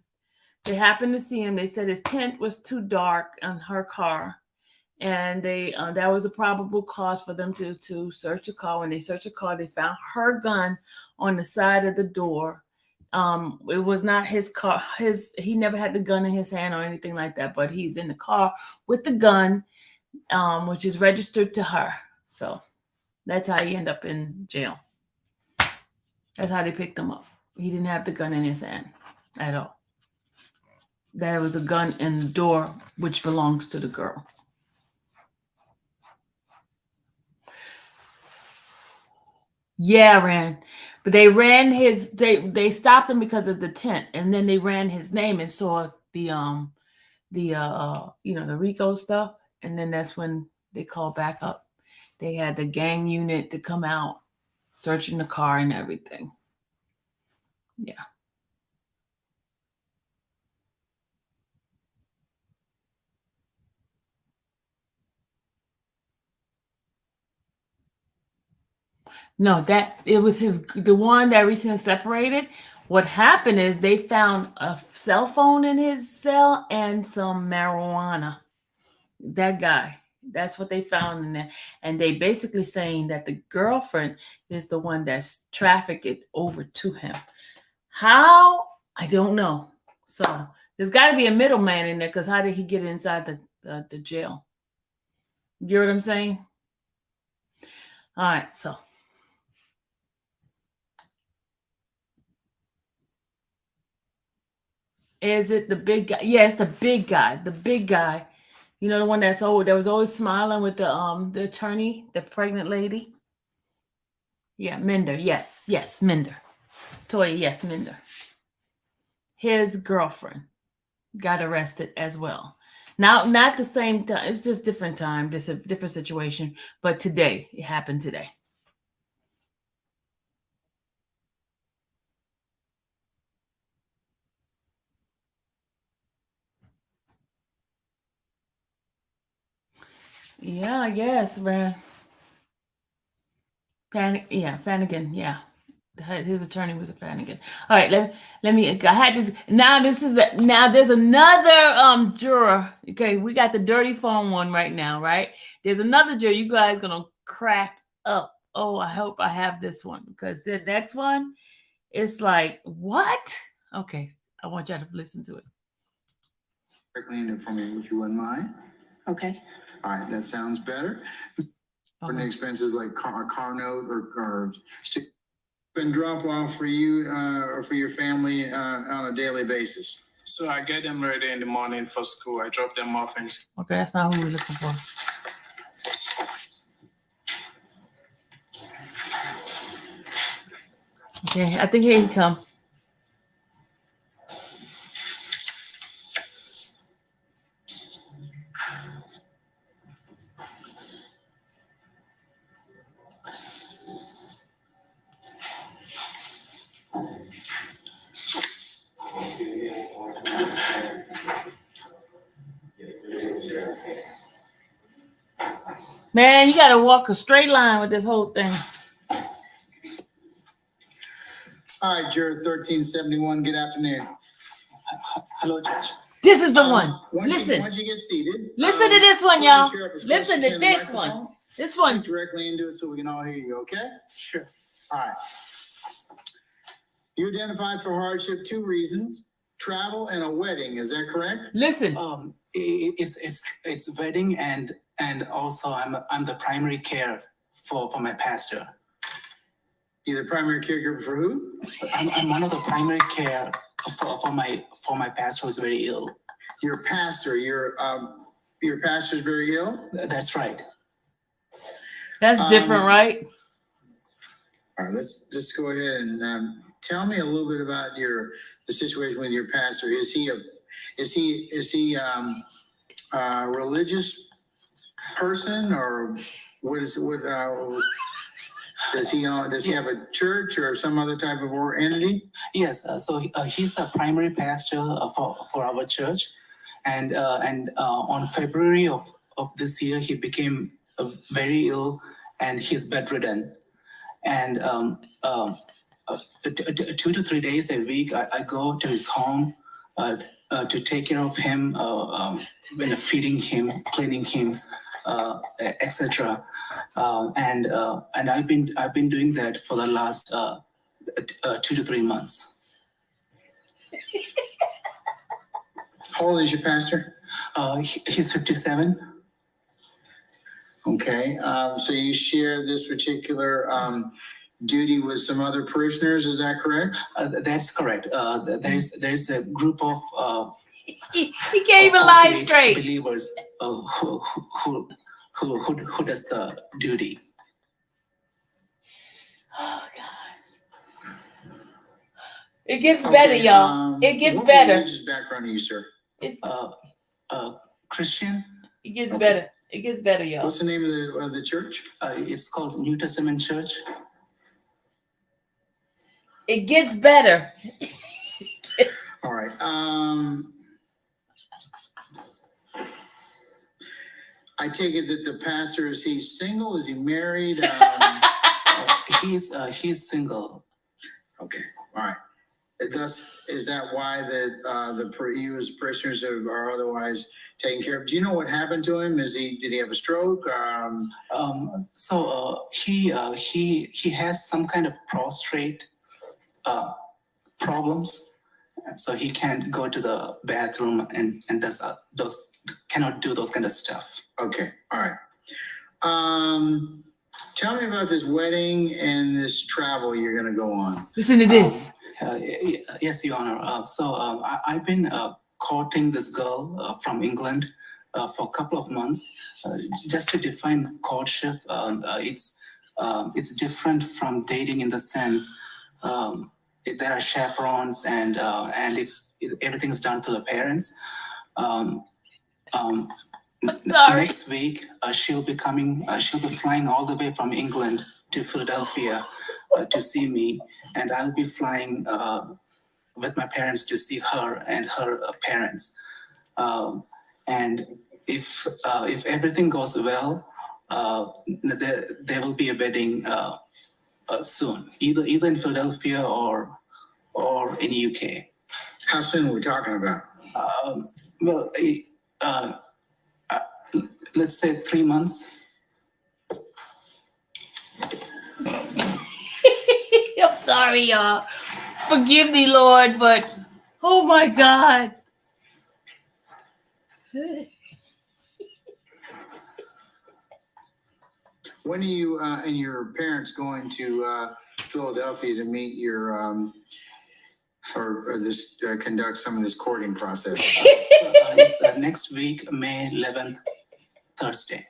they happened to see him. They said his tent was too dark on her car. and they that was a probable cause for them to search the car. When they searched the car, they found her gun on the side of the door. It was not his car. He never had the gun in his hand or anything like that, but he's in the car with the gun, which is registered to her. So that's how he ended up in jail. That's how they picked him up. He didn't have the gun in his hand at all. There was a gun in the door, which belongs to the girl. Yeah, ran. But they ran his they stopped him because of the tent, and then they ran his name and saw the Rico stuff, and then that's when they called back up. They had the gang unit to come out, searching the car and everything. Yeah. No, that it was the one that recently separated. What happened is they found a cell phone in his cell and some marijuana. That guy. That's what they found in there. And they basically saying that the girlfriend is the one that's trafficked it over to him. How? I don't know. So there's got to be a middleman in there, because how did he get inside the jail? You get what I'm saying? All right, so. Is it the big guy? Yeah, it's the big guy. The big guy. You know, the one that's old, that was always smiling with the attorney, the pregnant lady. Yeah, Minder. Yes, Minder. Toya, yes, Minder. His girlfriend got arrested as well. Now, not the same time. It's just different time, just a different situation. But today, it happened today. Yeah, I guess, man. Flanagan, yeah. His attorney was a Flanagan. All right, let me. I had to. Now this is the. Now there's another juror. Okay, we got the dirty phone one right now, right? There's another juror. You guys gonna crack up. Oh, I hope I have this one, because the next one, it's like, what? Okay, I want y'all to listen to it. Directly into for me, if you wouldn't mind. Okay. All right, that sounds better. For the expenses like car note or and drop off for you or for your family on a daily basis. So I get them ready in the morning for school. I drop them off in. Okay, that's not who we're looking for. Okay, I think here he come. Man, you got to walk a straight line with this whole thing. All right, Juror 1371, good afternoon. Hello, Judge. This is the one. Once you get seated. Listen to this one, y'all. Listen to this one. This one. Speak directly into it so we can all hear you, okay? Sure. All right. You identified for hardship 2 reasons: travel and a wedding. Is that correct? Listen. It's wedding and also I'm the primary care for my pastor. You're the primary caregiver for who? I'm one of the primary care for my pastor who's very ill. Your pastor, your pastor's very ill? That's right. That's different, right? All right, let's just go ahead and tell me a little bit about the situation with your pastor. Is he a religious person, or does he have a church or some other type of entity? Yes, so he's the primary pastor for our church, and on February of this year he became very ill and he's bedridden, and 2 to 3 days a week I go to his home to take care of him, feeding him, cleaning him, etc. And I've been doing that for the last 2 to 3 months. How old is your pastor? He's 57. Okay, so you share this particular duty with some other parishioners, is that correct? That's correct. There's a group of He can't even lie straight. believers who does the duty. Oh gosh. It gets better, y'all. It gets better. What religious background are you, sir? It's, Christian. it gets better. It gets better, y'all. What's the name of the church? It's called New Testament Church. It gets better. All right. I take it that the pastor, is he single? Is he married? He's single. Okay. All right. Thus, is that why you as parishioners are otherwise taken care of? Do you know what happened to him? Did he have a stroke? He has some kind of prostrate problems, so he can't go to the bathroom and cannot do those kind of stuff. Okay. All right. Tell me about this wedding and this travel you're going to go on. Listen to this. Yes, Your Honor. I've been courting this girl from England for a couple of months. Just to define courtship, it's different from dating in the sense there are chaperones and everything's done to the parents. Next week, she'll be flying all the way from England to Philadelphia to see me, and I'll be flying with my parents to see her and her parents. And if everything goes well, there will be a wedding soon, either in Philadelphia or in the UK. How soon are we talking about? Let's say 3 months. I'm sorry, y'all. Forgive me, Lord, but oh my God. When are you and your parents going to Philadelphia to meet your conduct some of this courting process? It's next week, May 11th, Thursday.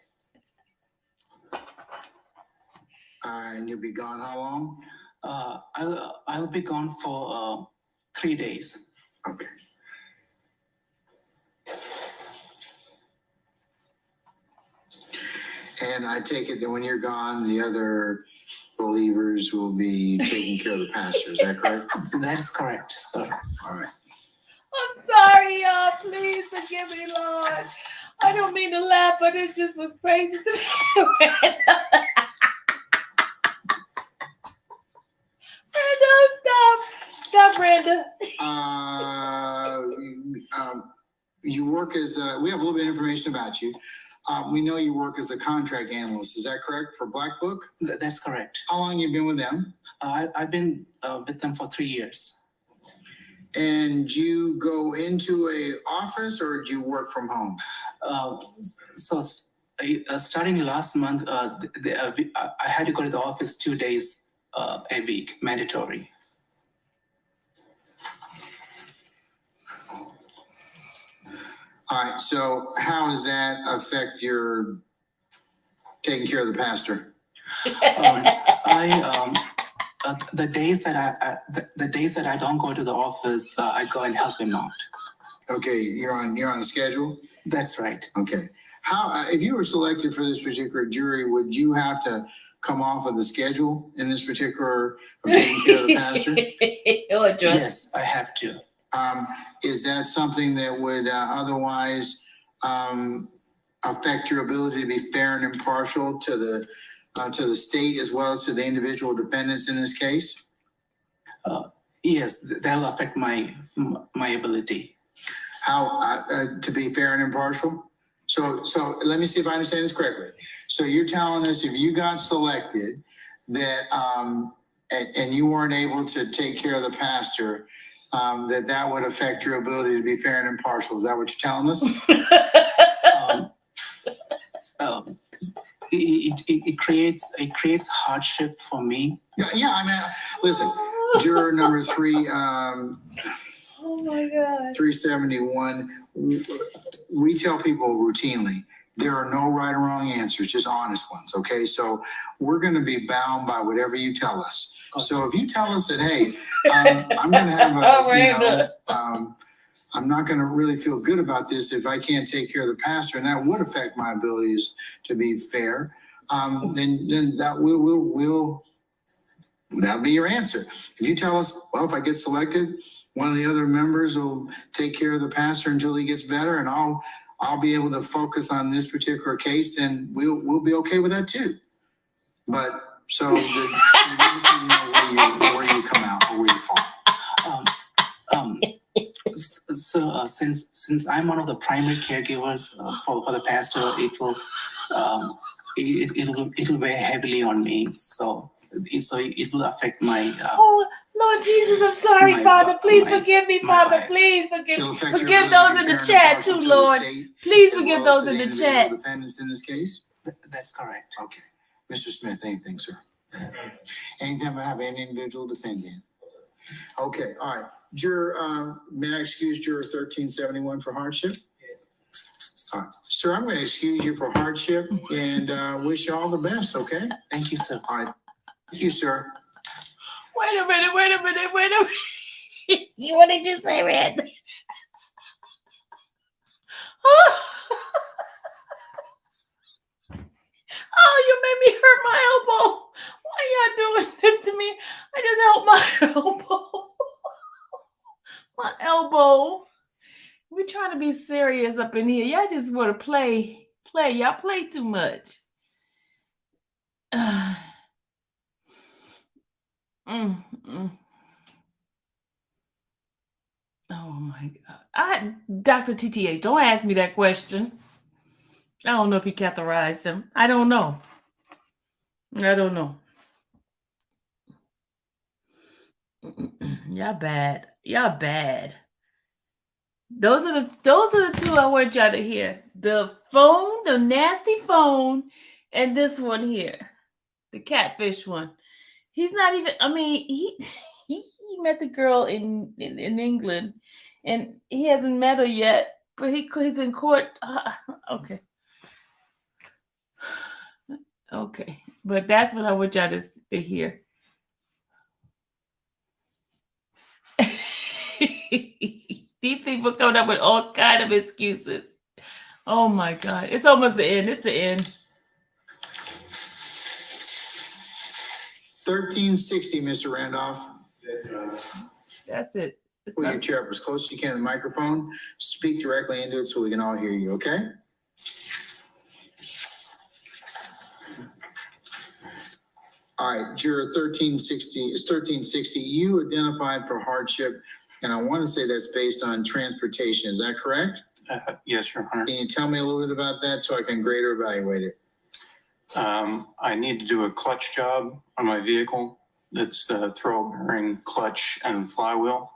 And you'll be gone how long? I'll be gone for 3 days. Okay. And I take it that when you're gone, the other believers will be taking care of the pastor. Is that correct? That is correct, sir. All right. I'm sorry, y'all. Please forgive me, Lord. I don't mean to laugh, but it just was crazy to me. Stop, Brenda. You work as we have a little bit of information about you. We know you work as a contract analyst. Is that correct for Black Book? That's correct. How long have you been with them? I've been with them for 3 years. And do you go into a office or do you work from home? Starting last month, I had to go to the office 2 days a week, mandatory. All right. So how does that affect your taking care of the pastor? The days that I don't go to the office, I go and help him out. Okay, you're on a schedule? That's right. Okay. How if you were selected for this particular jury, would you have to come off of the schedule in this particular of taking care of the pastor? Yes, I have to. Is that something that would otherwise affect your ability to be fair and impartial to the state as well as to the individual defendants in this case? Yes, that'll affect my ability. How to be fair and impartial? So let me see if I understand this correctly. So you're telling us if you got selected that, and you weren't able to take care of the pastor, that would affect your ability to be fair and impartial. Is that what you're telling us? It creates hardship for me. Yeah. I mean, listen, juror number 3, Oh my God. 371. We tell people routinely, there are no right or wrong answers, just honest ones. Okay. So we're going to be bound by whatever you tell us. So if you tell us that, hey, I'm going to have I'm not going to really feel good about this if I can't take care of the pastor, and that would affect my abilities to be fair, then that that'll be your answer. If you tell us, well, if I get selected, one of the other members will take care of the pastor until he gets better, and I'll be able to focus on this particular case, then we'll be okay with that too. But so you just need to know where you come out or where you fall. So since I'm one of the primary caregivers for the pastor, it'll weigh heavily on me. So it will affect my. Oh Lord Jesus, I'm sorry, Father. Please forgive me, Father. Please forgive those in the chat too, Lord. Please forgive those in the chat. Defendants in this case. That's correct. Okay, Mr. Smith, anything, sir? Anything about an individual defendant? Okay, all right. Juror, may I excuse juror 1371 for hardship? All right. Sir, I'm going to excuse you for hardship and wish you all the best, okay? Thank you, sir. All right. Thank you, sir. Wait a minute. What did you say, Red? Oh, you made me hurt my elbow. Why y'all doing this to me? I just held my elbow. My elbow. We're trying to be serious up in here. Y'all just want to play. Y'all play too much. Oh my God. Dr. TTA, don't ask me that question. I don't know if he catheterized him. I don't know. Y'all bad. Those are the two I want y'all to hear. The phone, the nasty phone, and this one here. The catfish one. He's not even, I mean, he met the girl in England, and he hasn't met her yet, but he's in court. Okay. Okay. But that's what I want y'all to hear. These people coming up with all kind of excuses. Oh my God. It's almost the end. It's the end. 1360, Mr. Randolph. That's it. Pull your chair up as close as you can to the microphone. Speak directly into it so we can all hear you, okay? All right, juror 1360 is 1360. You identified for hardship, and I want to say that's based on transportation. Is that correct? Yes, Your Honor. Can you tell me a little bit about that so I can grade or evaluate it? I need to do a clutch job on my vehicle. That's throw bearing, clutch, and flywheel.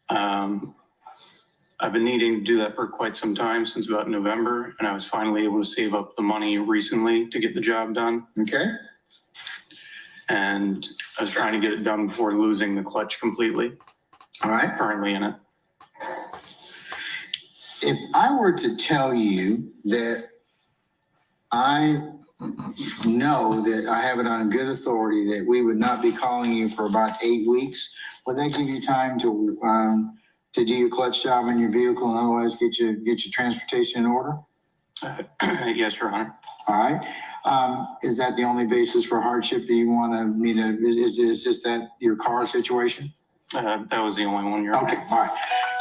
I've been needing to do that for quite some time, since about November, and I was finally able to save up the money recently to get the job done. Okay. And I was trying to get it done before losing the clutch completely. All right. Currently in it. If I were to tell you that I know that I have it on good authority that we would not be calling you for about 8 weeks, would that give you time to do your clutch job in your vehicle and otherwise get your transportation in order? Yes, Your Honor. All right. Is that the only basis for hardship? Do you want me to, is just that your car situation? That was the only one, Your Honor. Okay, all right.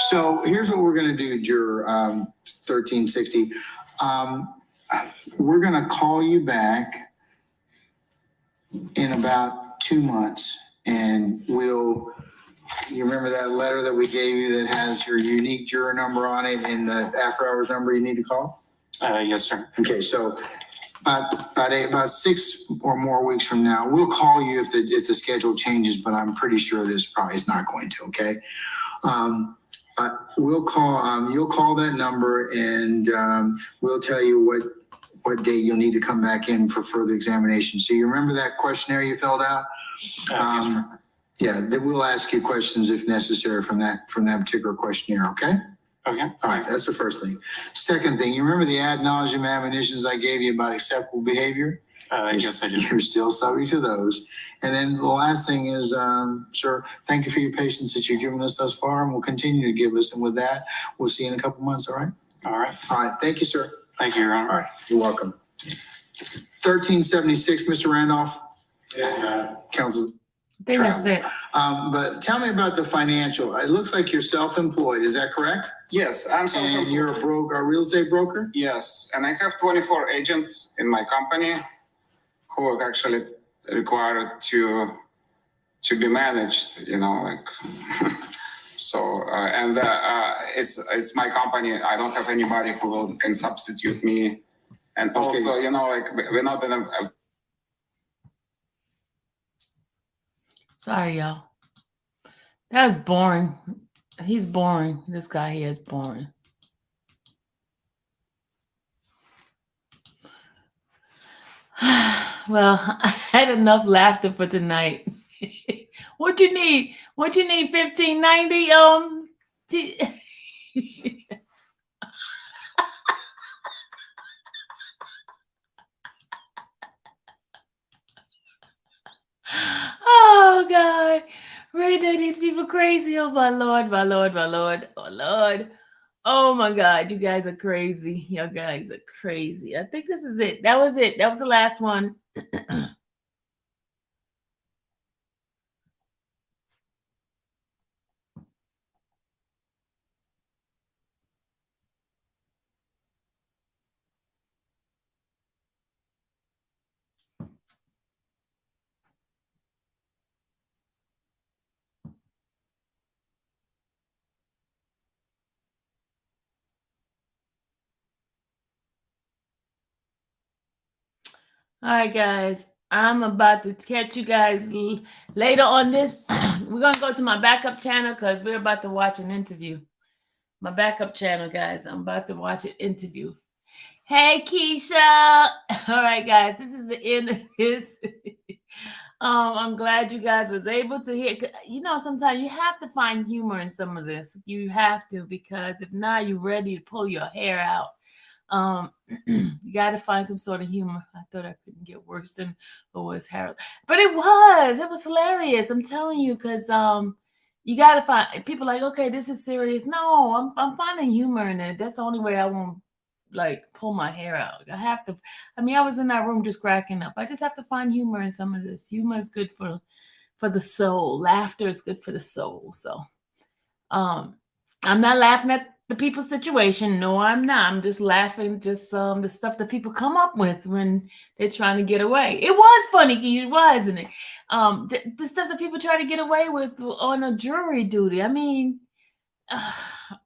So here's what we're going to do, Juror 1360. We're going to call you back in about 2 months, and you remember that letter that we gave you that has your unique juror number on it and the after hours number you need to call? Yes, sir. Okay, so about 6 or more weeks from now, we'll call you if the schedule changes, but I'm pretty sure this probably is not going to, okay? We'll call, you'll call that number and we'll tell you what date you'll need to come back in for further examination. So you remember that questionnaire you filled out? Yeah, then we'll ask you questions if necessary from that particular questionnaire, okay? Okay. All right, that's the first thing. Second thing, you remember the ad nauseum admonitions I gave you about acceptable behavior? Yes, I do. You're still subject to those. And then the last thing is, sir, thank you for your patience that you've given us thus far and will continue to give us. And with that, we'll see you in a couple months, all right? All right. All right, thank you, sir. Thank you, Your Honor. All right, you're welcome. 1376, Mr. Randolph. Yes, Your Honor. Counsel's I think that's it. but tell me about the financial. It looks like you're self-employed. Is that correct? Yes, I'm And you're a real estate broker? Yes, and I have 24 agents in my company who are actually required to be managed, like. So, it's my company. I don't have anybody who can substitute me. And also, we're not in a. Sorry, y'all. That was boring. He's boring. This guy here is boring. Well, I had enough laughter for tonight. What you need? 1590? Oh God. Render these people crazy. Oh my Lord, my Lord, my Lord, oh Lord. Oh my God, you guys are crazy. You guys are crazy. I think this is it. That was it. That was the last one. All right, guys. I'm about to catch you guys later on this. We're going to go to my backup channel because we're about to watch an interview. My backup channel, guys. I'm about to watch an interview. Hey, Keisha. All right, guys. This is the end of this. I'm glad you guys was able to hear. Sometimes you have to find humor in some of this. You have to, because if not, you're ready to pull your hair out. You got to find some sort of humor. I thought I couldn't get worse than it was Harold, but it was hilarious. I'm telling you, because you got to find people like, okay, this is serious. No, I'm finding humor in it. That's the only way I won't pull my hair out. I have to. I was in that room just cracking up. I just have to find humor in some of this. Humor is good for the soul. Laughter is good for the soul. So, I'm not laughing at the people's situation. No, I'm not. I'm just laughing the stuff that people come up with when they're trying to get away. It was funny, wasn't it? The stuff that people try to get away with on a jury duty.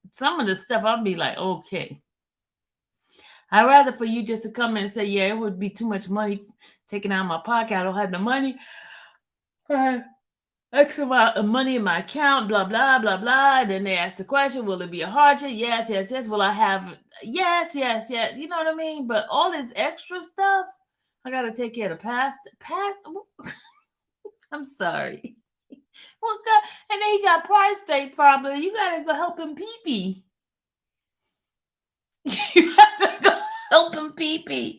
Some of the stuff I'll be like, okay. I'd rather for you just to come in and say, yeah, it would be too much money taken out of my pocket. I don't have the money. X amount of money in my account, blah, blah, blah, blah. And then they ask the question, will it be a hardship? Yes, yes, yes. Will I have, yes, yes, yes. You know what I mean? But all this extra stuff, I got to take care of the past. I'm sorry. Well, God, and then he got prostate problem. You got to go help him pee-pee. You have to go help him pee-pee.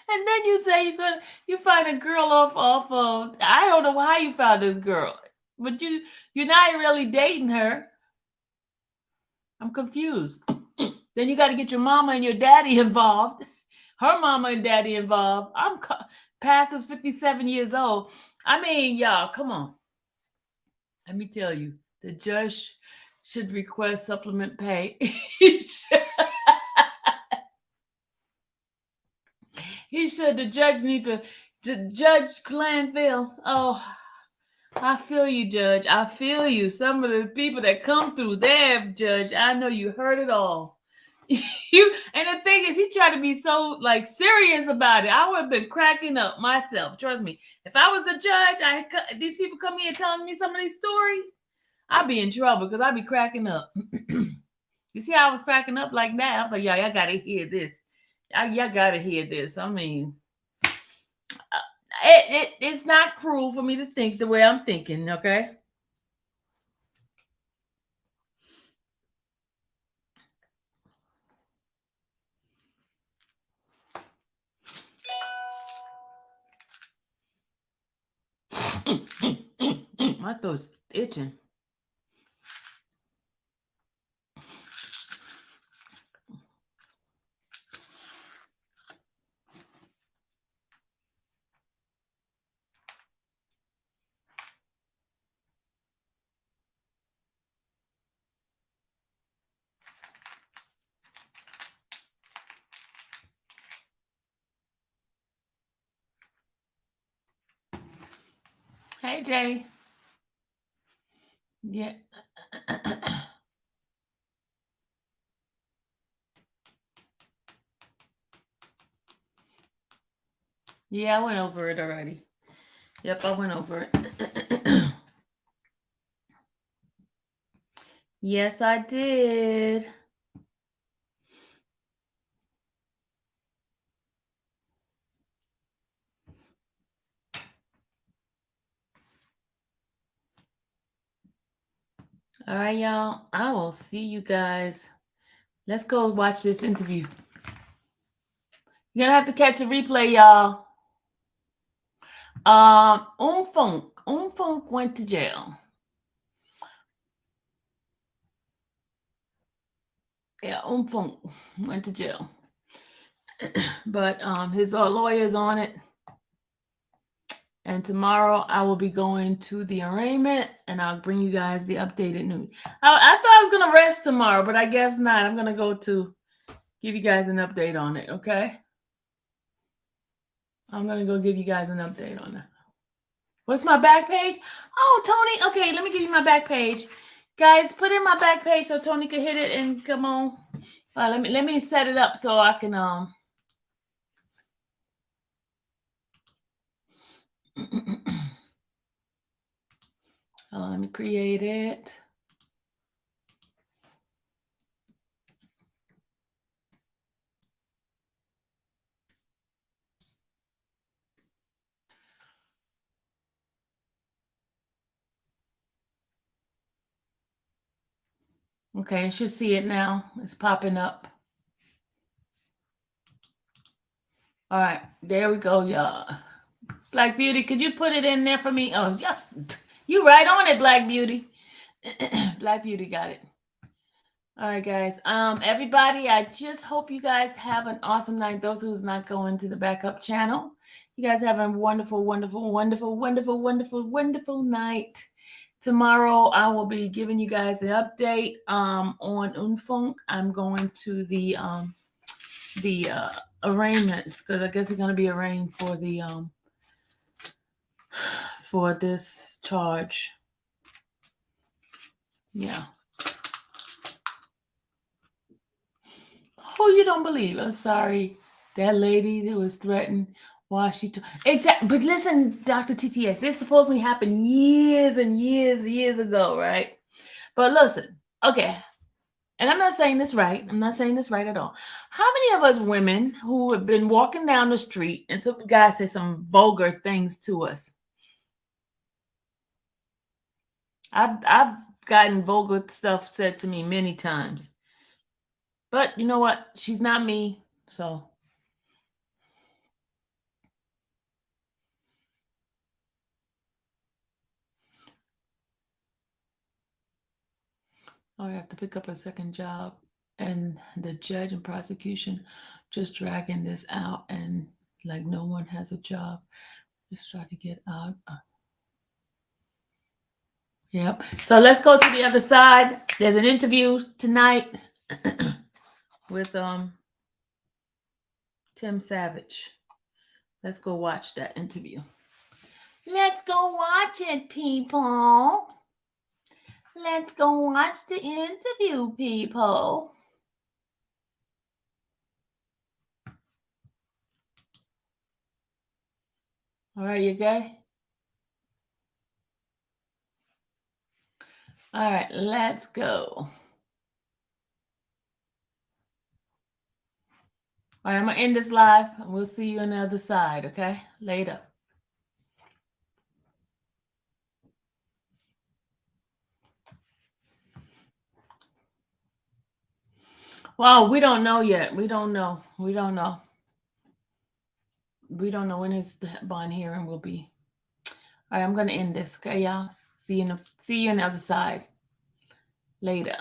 And then you say you find a girl off of, I don't know how you found this girl, but you're not really dating her. I'm confused. Then you got to get your mama and your daddy involved. Her mama and daddy involved. I'm past 57 years old. Y'all, come on. Let me tell you, the judge should request supplement pay. He should. The judge needs to Judge Glanville. Oh, I feel you, Judge. I feel you. Some of the people that come through there, Judge, I know you heard it all. And the thing is, he tried to be so like serious about it. I would have been cracking up myself. Trust me. If I was the judge, these people come here telling me some of these stories, I'd be in trouble because I'd be cracking up. You see how I was cracking up like that? I was like, y'all gotta hear this. Y'all gotta hear this. I mean, it's not cruel for me to think the way I'm thinking, okay? My throat's itching. Hey, Jay. Yeah. Yeah, I went over it already. Yep, I went over it. Yes, I did. All right, y'all. I will see you guys. Let's go watch this interview. You're gonna have to catch a replay, y'all. Funk went to jail. Yeah, Funk went to jail. But his lawyer's on it. And tomorrow I will be going to the arraignment and I'll bring you guys the updated news. I thought I was going to rest tomorrow, but I guess not. I'm going to go to give you guys an update on it, okay? I'm going to go give you guys an update on that. What's my back page? Oh, Tony. Okay, let me give you my back page. Guys, put in my back page so Tony can hit it and come on. Let me set it up so I can let me create it. Okay, you should see it now. It's popping up. All right, there we go, y'all. Black Beauty, could you put it in there for me? Oh, yeah, you right on it, Black Beauty. Black Beauty got it. All right, guys. Everybody, I just hope you guys have an awesome night. Those who's not going to the backup channel, you guys have a wonderful, wonderful, wonderful, wonderful, wonderful, wonderful night. Tomorrow, I will be giving you guys an update on Unfunk. I'm going to the arraignments because I guess it's going to be arraigned for the for this charge. Yeah. Oh, you don't believe? I'm sorry. That lady that was threatened while she exactly. But listen, Dr. TTS, this supposedly happened years and years ago, right? But listen, okay. And I'm not saying this right. I'm not saying this right at all. How many of us women who have been walking down the street and some guy said some vulgar things to us? I've gotten vulgar stuff said to me many times. But you know what? She's not me, so. Oh, I have to pick up a second job. And the judge and prosecution just dragging this out and like no one has a job. Just try to get out. Yep. So let's go to the other side. There's an interview tonight with Tim Savage. Let's go watch that interview. Let's go watch it, people. Let's go watch the interview, people. All right, you good? All right, let's go. All right, I'm going to end this live, and we'll see you on the other side, okay? Later. Well, we don't know yet. We don't know. We don't know. We don't know when his bond hearing will be. All right, I'm going to end this, okay, y'all? See you on the other side. Later.